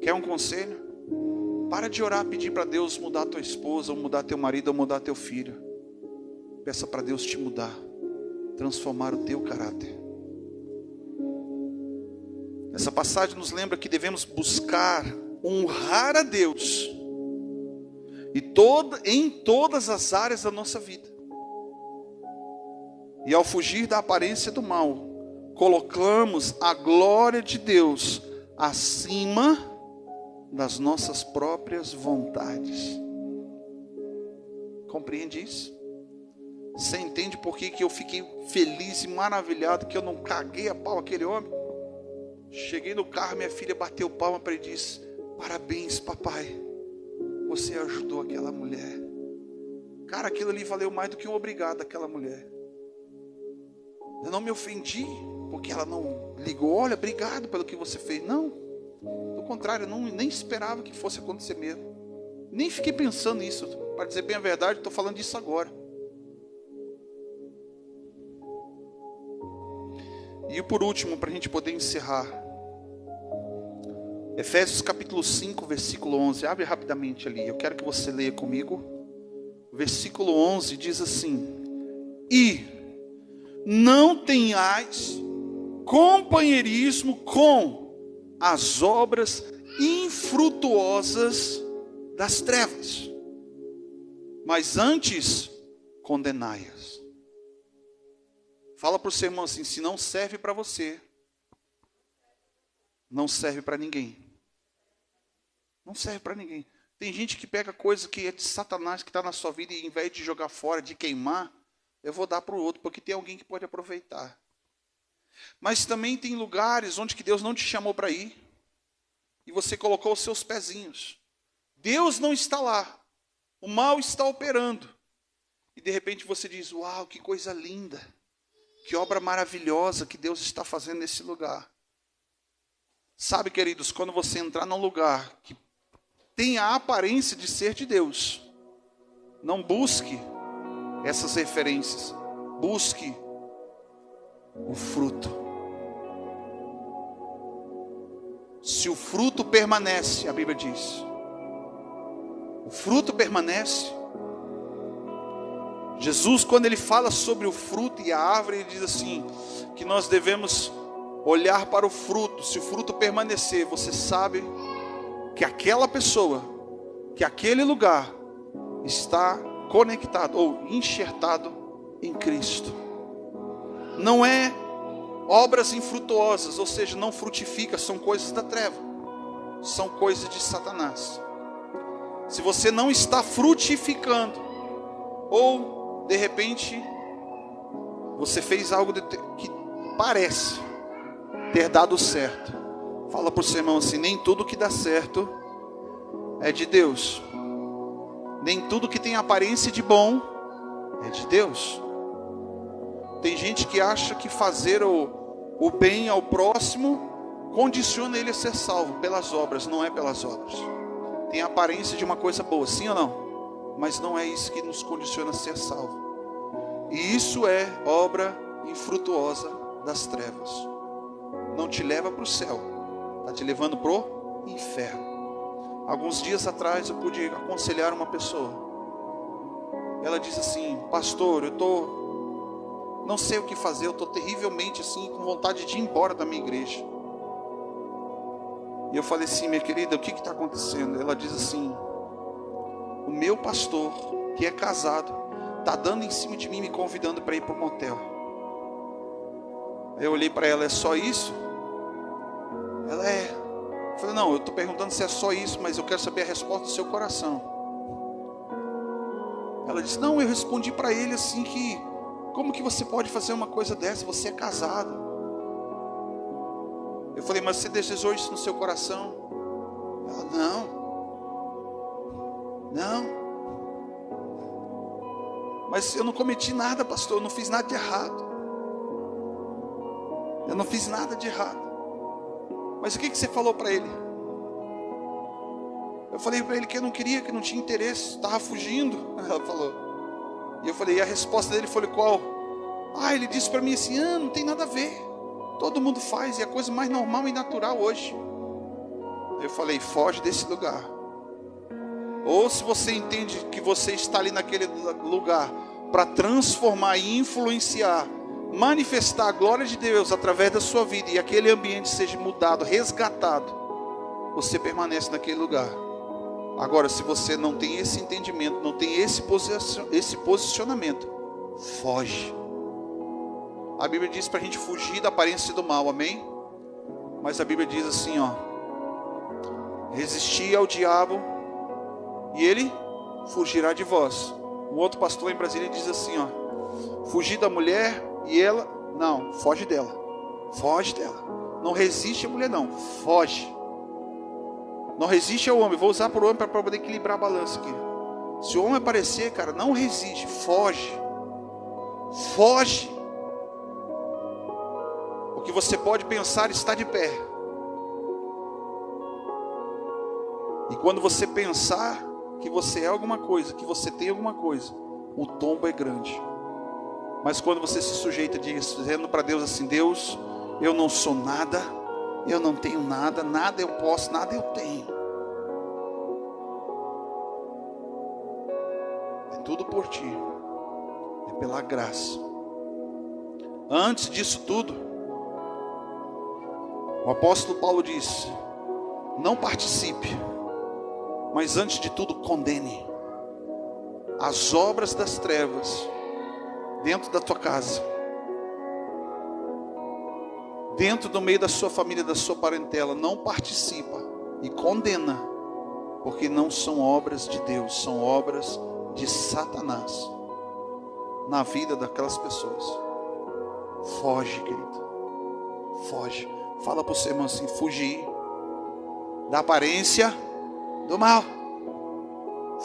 Quer um conselho? Para de orar, pedir para Deus mudar a tua esposa, ou mudar teu marido, ou mudar teu filho. Peça para Deus te mudar, transformar o teu caráter. Essa passagem nos lembra que devemos buscar honrar a Deus em todas as áreas da nossa vida. E ao fugir da aparência do mal, colocamos a glória de Deus acima das nossas próprias vontades. Compreende isso? Você entende por que eu fiquei feliz e maravilhado que eu não caguei a pau aquele homem? Cheguei no carro, minha filha bateu palma para ele e disse: parabéns, papai, você ajudou aquela mulher. Cara, aquilo ali valeu mais do que um obrigado àquela mulher. Eu não me ofendi porque ela não ligou: olha, obrigado pelo que você fez. Não, do contrário, eu nem esperava que fosse acontecer mesmo. Nem fiquei pensando nisso. Para dizer bem a verdade, estou falando disso agora. E por último, para a gente poder encerrar, Efésios capítulo 5, versículo 11. Abre rapidamente ali, eu quero que você leia comigo. O versículo 11 diz assim: e não tenhais companheirismo com as obras infrutuosas das trevas, mas antes condenai-as. Fala para o seu irmão assim: se não serve para você, não serve para ninguém. Não serve para ninguém. Tem gente que pega coisa que é de Satanás, que está na sua vida, e ao invés de jogar fora, de queimar, eu vou dar para o outro, porque tem alguém que pode aproveitar. Mas também tem lugares onde que Deus não te chamou para ir, e você colocou os seus pezinhos. Deus não está lá, o mal está operando, e de repente você diz: uau, que coisa linda, Que obra maravilhosa que Deus está fazendo nesse lugar. Sabe, queridos, quando você entrar num lugar que tem a aparência de ser de Deus, não busque essas referências. Busque o fruto. Se o fruto permanece, a Bíblia diz, o fruto permanece. Jesus, quando ele fala sobre o fruto e a árvore, ele diz assim, que nós devemos olhar para o fruto. Se o fruto permanecer, você sabe que aquela pessoa, que aquele lugar está conectado ou enxertado em Cristo. Não é obras infrutuosas, ou seja, não frutifica, são coisas da treva, são coisas de Satanás. Se você não está frutificando, ou de repente você fez algo que parece ter dado certo, fala para o seu irmão assim: nem tudo que dá certo é de Deus, nem tudo que tem aparência de bom é de Deus. Tem gente que acha que fazer o bem ao próximo condiciona ele a ser salvo pelas obras. Não é pelas obras. Tem a aparência de uma coisa boa, sim ou não? Mas não é isso que nos condiciona a ser salvo. E isso é obra infrutuosa das trevas. Não te leva para o céu, está te levando para o inferno. Alguns dias atrás eu pude aconselhar uma pessoa. Ela disse assim: pastor, não sei o que fazer, eu estou terrivelmente assim, com vontade de ir embora da minha igreja. E eu falei assim: minha querida, o que está acontecendo? Ela diz assim: o meu pastor, que é casado, está dando em cima de mim, me convidando para ir para o motel. Eu olhei para ela: é só isso? Ela é. Eu falei: não, eu estou perguntando se é só isso, mas eu quero saber a resposta do seu coração. Ela disse: não, eu respondi para ele assim que, como que você pode fazer uma coisa dessa? Você é casado. Eu falei: mas você desejou isso no seu coração? Ela: não. Mas eu não cometi nada, pastor, eu não fiz nada de errado. Eu não fiz nada de errado. Mas o que você falou para ele? Eu falei para ele que eu não queria, que não tinha interesse, estava fugindo. Ela falou. E eu falei: e a resposta dele foi qual? Ele disse para mim assim: não tem nada a ver. Todo mundo faz, e é a coisa mais normal e natural hoje. Eu falei: foge desse lugar. Ou se você entende que você está ali naquele lugar para transformar e influenciar, manifestar a glória de Deus através da sua vida, e aquele ambiente seja mudado, resgatado, você permanece naquele lugar. Agora, se você não tem esse entendimento, não tem esse posicionamento, foge. A Bíblia diz para a gente fugir da aparência do mal, amém? Mas a Bíblia diz assim, resistir ao diabo e ele fugirá de vós. Um outro pastor em Brasília diz assim, fugir da mulher e ela, não, foge dela. Foge dela. Não resiste à mulher, não, foge. Não resiste ao homem. Vou usar para o homem para poder equilibrar a balança aqui. Se o homem aparecer, cara, não resiste, foge. Foge. O que você pode pensar está de pé. E quando você pensar que você é alguma coisa, que você tem alguma coisa, o tombo é grande. Mas quando você se sujeita dizendo para Deus assim: Deus, eu não sou nada, eu não tenho nada, nada eu posso, nada eu tenho. É tudo por ti. É pela graça. Antes disso tudo, o apóstolo Paulo diz: não participe, mas antes de tudo condene as obras das trevas dentro da tua casa, dentro do meio da sua família, da sua parentela. Não participa e condena, porque não são obras de Deus, são obras de Satanás na vida daquelas pessoas. Foge, querido, foge. Fala para o seu irmão assim: fugir da aparência do mal.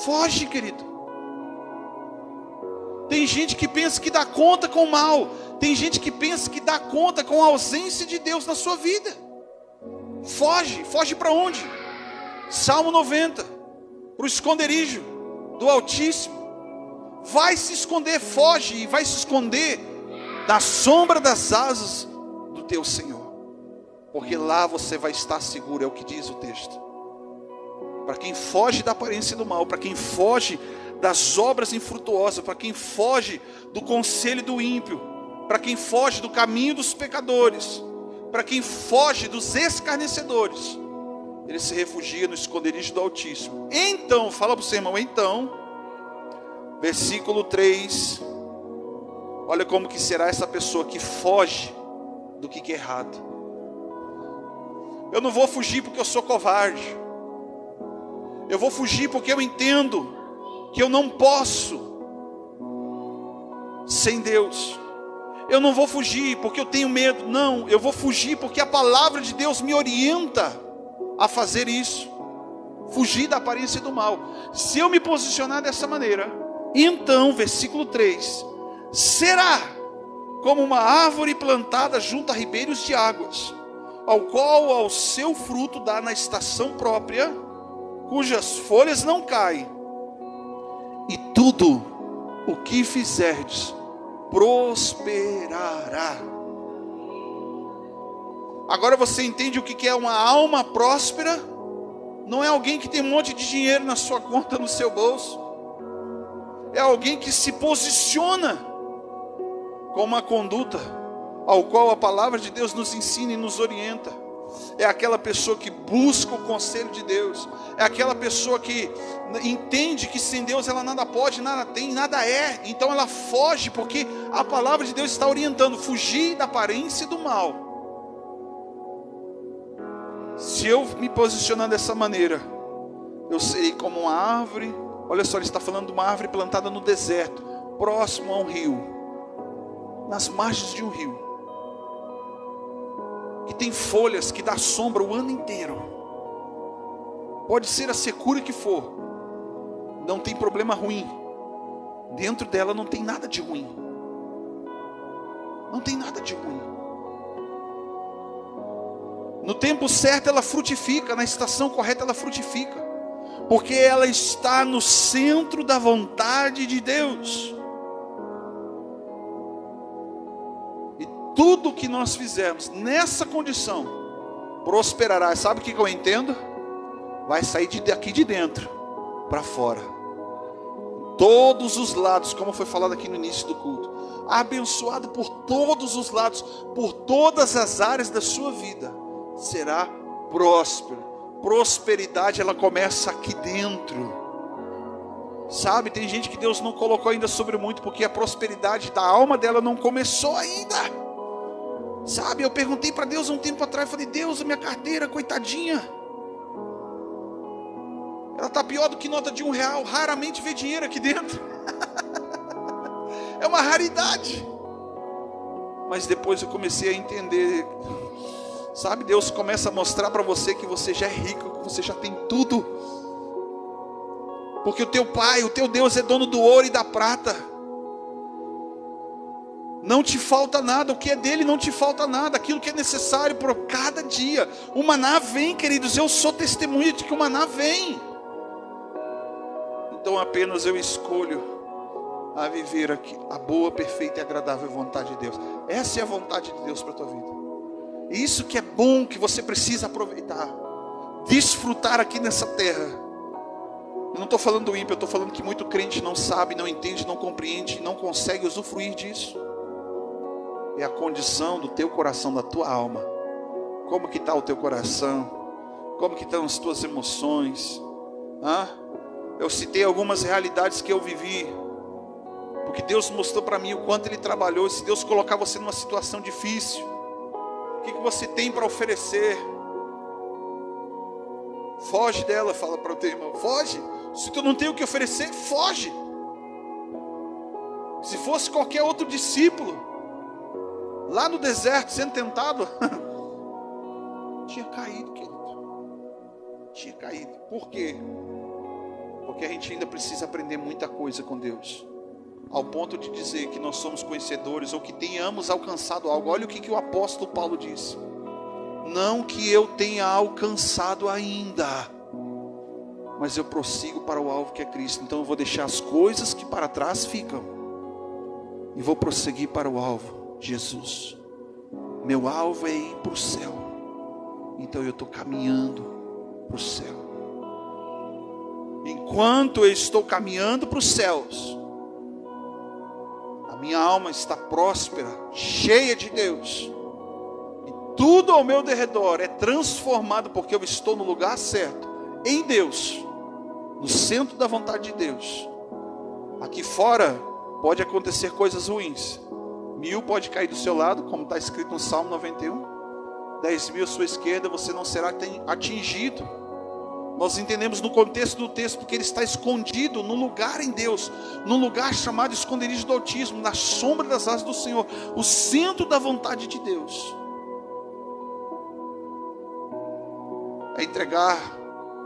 Foge, querido. Tem gente que pensa que dá conta com o mal. Tem gente que pensa que dá conta com a ausência de Deus na sua vida. Foge para onde? Salmo 90, para o esconderijo do Altíssimo. Vai se esconder, foge e vai se esconder na sombra das asas do teu Senhor, porque lá você vai estar seguro, é o que diz o texto. Para quem foge da aparência do mal, para quem foge das obras infrutuosas, para quem foge do conselho do ímpio, para quem foge do caminho dos pecadores, para quem foge dos escarnecedores, ele se refugia no esconderijo do Altíssimo. Então, fala para o seu irmão, então, versículo 3, olha como que será essa pessoa que foge do que é errado. Eu não vou fugir porque eu sou covarde. Eu vou fugir porque eu entendo que eu não posso sem Deus. Eu não vou fugir porque eu tenho medo. Não, eu vou fugir porque a palavra de Deus me orienta a fazer isso. Fugir da aparência do mal. Se eu me posicionar dessa maneira, então, versículo 3, será como uma árvore plantada junto a ribeiros de águas, ao qual ao seu fruto dá na estação própria, cujas folhas não caem, e tudo o que fizerdes prosperará. Agora você entende o que é uma alma próspera? Não é alguém que tem um monte de dinheiro na sua conta, no seu bolso. É alguém que se posiciona com uma conduta ao qual a palavra de Deus nos ensina e nos orienta. É aquela pessoa que busca o conselho de Deus. É aquela pessoa que entende que sem Deus ela nada pode, nada tem, nada é. Então ela foge porque a palavra de Deus está orientando. Fugir da aparência do mal. Se eu me posicionar dessa maneira, eu serei como uma árvore. Olha só, ele está falando de uma árvore plantada no deserto, próximo a um rio, nas margens de um rio, que tem folhas, que dá sombra o ano inteiro. Pode ser a secura que for, não tem problema ruim. Dentro dela não tem nada de ruim. Não tem nada de ruim. No tempo certo ela frutifica, na estação correta ela frutifica, porque ela está no centro da vontade de Deus. E tudo que nós fizermos nessa condição prosperará. Sabe o que eu entendo? Vai sair daqui de dentro para fora. Todos os lados, como foi falado aqui no início do culto. Abençoado por todos os lados, por todas as áreas da sua vida. Será próspero. Prosperidade, ela começa aqui dentro. Sabe, tem gente que Deus não colocou ainda sobre muito, porque a prosperidade da alma dela não começou ainda. Sabe, eu perguntei para Deus um tempo atrás, falei, Deus, a minha carteira, coitadinha, ela está pior do que nota de R$1, raramente vê dinheiro aqui dentro. É uma raridade. Mas depois eu comecei a entender. Sabe, Deus começa a mostrar para você que você já é rico, que você já tem tudo. Porque o teu Pai, o teu Deus é dono do ouro e da prata. Não te falta nada, o que é dele não te falta nada. Aquilo que é necessário para cada dia. O maná vem, queridos, eu sou testemunha de que o maná vem. Então apenas eu escolho a viver aqui a boa, perfeita e agradável vontade de Deus. Essa é a vontade de Deus para a tua vida. Isso que é bom, que você precisa aproveitar, desfrutar aqui nessa terra. Eu não estou falando do ímpio, eu estou falando que muito crente não sabe, não entende, não compreende, não consegue usufruir disso. É a condição do teu coração, da tua alma. Como que está o teu coração? Como que estão as tuas emoções? Eu citei algumas realidades que eu vivi, porque Deus mostrou para mim o quanto Ele trabalhou. E se Deus colocar você numa situação difícil, o que você tem para oferecer? Foge dela, fala para o teu irmão, foge. Se tu não tem o que oferecer, foge. Se fosse qualquer outro discípulo, lá no deserto, sendo tentado, tinha caído, querido. Tinha caído. Por quê? Porque a gente ainda precisa aprender muita coisa com Deus. ao ponto de dizer que nós somos conhecedores ou que tenhamos alcançado algo. Olha o que o apóstolo Paulo diz: não que eu tenha alcançado ainda, mas eu prossigo para o alvo que é Cristo. Então eu vou deixar as coisas que para trás ficam e vou prosseguir para o alvo, Jesus. Meu alvo é ir para o céu, então eu estou caminhando para o céu. Enquanto eu estou caminhando para os céus, a minha alma está próspera, cheia de Deus, e tudo ao meu derredor é transformado, porque eu estou no lugar certo, em Deus, no centro da vontade de Deus. Aqui fora pode acontecer coisas ruins, 1000 pode cair do seu lado, como está escrito no Salmo 91, 10.000 à sua esquerda, você não será atingido. Nós entendemos no contexto do texto, porque ele está escondido no lugar em Deus, no lugar chamado esconderijo do Altíssimo, na sombra das asas do Senhor, o centro da vontade de Deus. É entregar,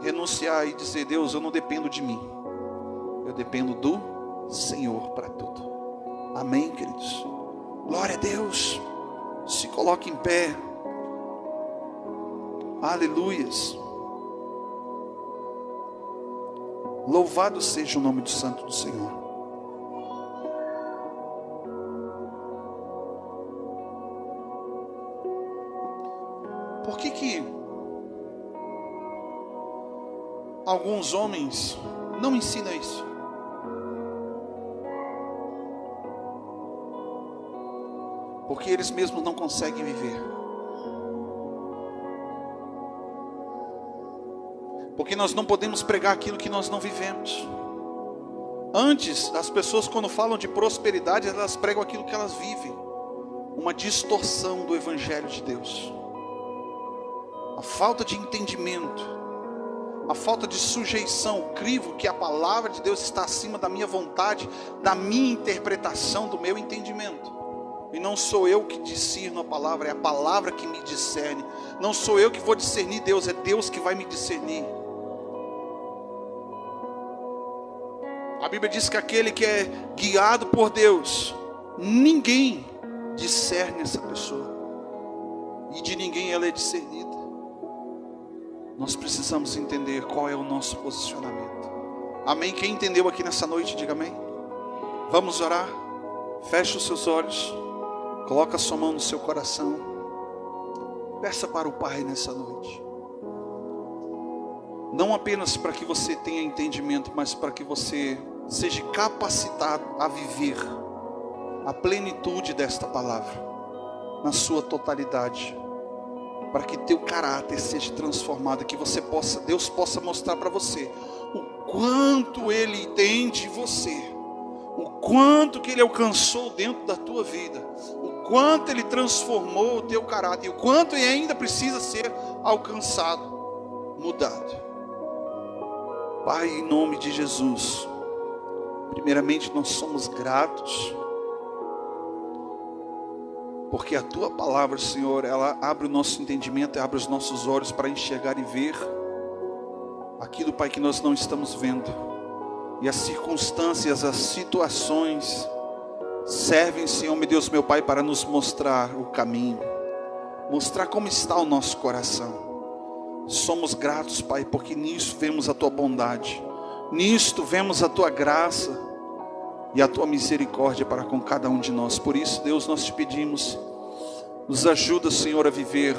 renunciar e dizer: Deus, eu não dependo de mim, eu dependo do Senhor para tudo. Amém, queridos? Glória a Deus. Se coloque em pé. Aleluias. Louvado seja o nome do Santo do Senhor. Por que alguns homens não ensinam isso? Porque eles mesmos não conseguem viver. Porque nós não podemos pregar aquilo que nós não vivemos. Antes, as pessoas, quando falam de prosperidade, elas pregam aquilo que elas vivem. Uma distorção do Evangelho de Deus. A falta de entendimento, a falta de sujeição, o crivo que a palavra de Deus está acima da minha vontade, da minha interpretação, do meu entendimento. E não sou eu que discerno a palavra, é a palavra que me discerne. Não sou eu que vou discernir Deus, é Deus que vai me discernir. A Bíblia diz que aquele que é guiado por Deus, ninguém discerne essa pessoa, e de ninguém ela é discernida. Nós precisamos entender qual é o nosso posicionamento. Amém? Quem entendeu aqui nessa noite, diga amém. Vamos orar. Feche os seus olhos, coloca a sua mão no seu coração, peça para o Pai nessa noite. Não apenas para que você tenha entendimento, mas para que você seja capacitado a viver a plenitude desta palavra, na sua totalidade, para que teu caráter seja transformado, que você possa, Deus possa mostrar para você o quanto Ele entende você, o quanto que Ele alcançou dentro da tua vida, o quanto Ele transformou o teu caráter, e o quanto Ele ainda precisa ser alcançado, mudado. Pai, em nome de Jesus, primeiramente nós somos gratos, porque a Tua palavra, Senhor, ela abre o nosso entendimento, abre os nossos olhos para enxergar e ver aquilo, Pai, que nós não estamos vendo. E as circunstâncias, as situações servem, Senhor, meu Deus, meu Pai, para nos mostrar o caminho, mostrar como está o nosso coração. Somos gratos, Pai, porque nisso vemos a Tua bondade, nisto vemos a Tua graça e a Tua misericórdia para com cada um de nós. Por isso, Deus, nós te pedimos, nos ajuda, Senhor, a viver,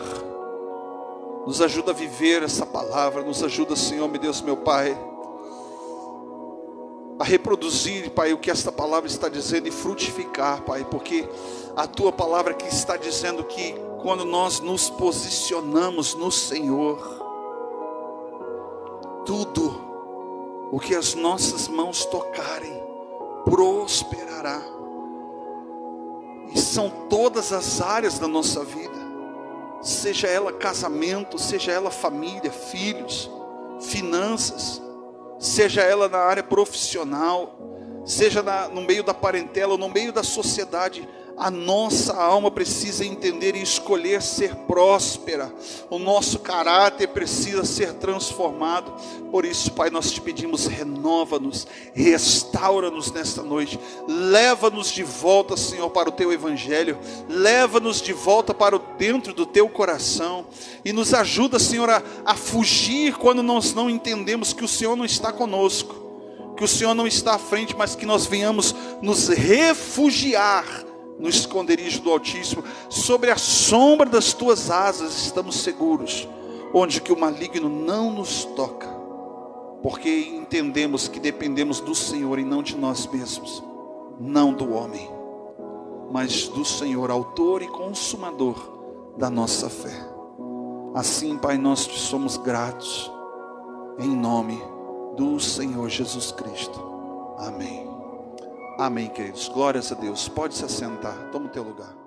nos ajuda a viver essa palavra, nos ajuda, Senhor, meu Deus, meu Pai, a reproduzir, Pai, o que esta palavra está dizendo e frutificar, Pai, porque a Tua palavra que está dizendo que quando nós nos posicionamos no Senhor, tudo o que as nossas mãos tocarem prosperará. E são todas as áreas da nossa vida, seja ela casamento, seja ela família, filhos, finanças, seja ela na área profissional, seja no meio da parentela, ou no meio da sociedade, A nossa alma precisa entender e escolher ser próspera. O nosso caráter precisa ser transformado. Por isso, Pai, nós te pedimos, renova-nos, restaura-nos nesta noite. Leva-nos de volta, Senhor, para o teu evangelho. Leva-nos de volta para dentro do teu coração. E nos ajuda, Senhor, a fugir quando nós não entendemos que o Senhor não está conosco. Que o Senhor não está à frente, mas que nós venhamos nos refugiar no esconderijo do Altíssimo, sobre a sombra das tuas asas estamos seguros, onde que o maligno não nos toca, porque entendemos que dependemos do Senhor e não de nós mesmos, não do homem, mas do Senhor, autor e consumador da nossa fé. Assim, Pai, nós te somos gratos, em nome do Senhor Jesus Cristo. Amém. Amém, queridos. Glórias a Deus. Pode se assentar. Toma o teu lugar.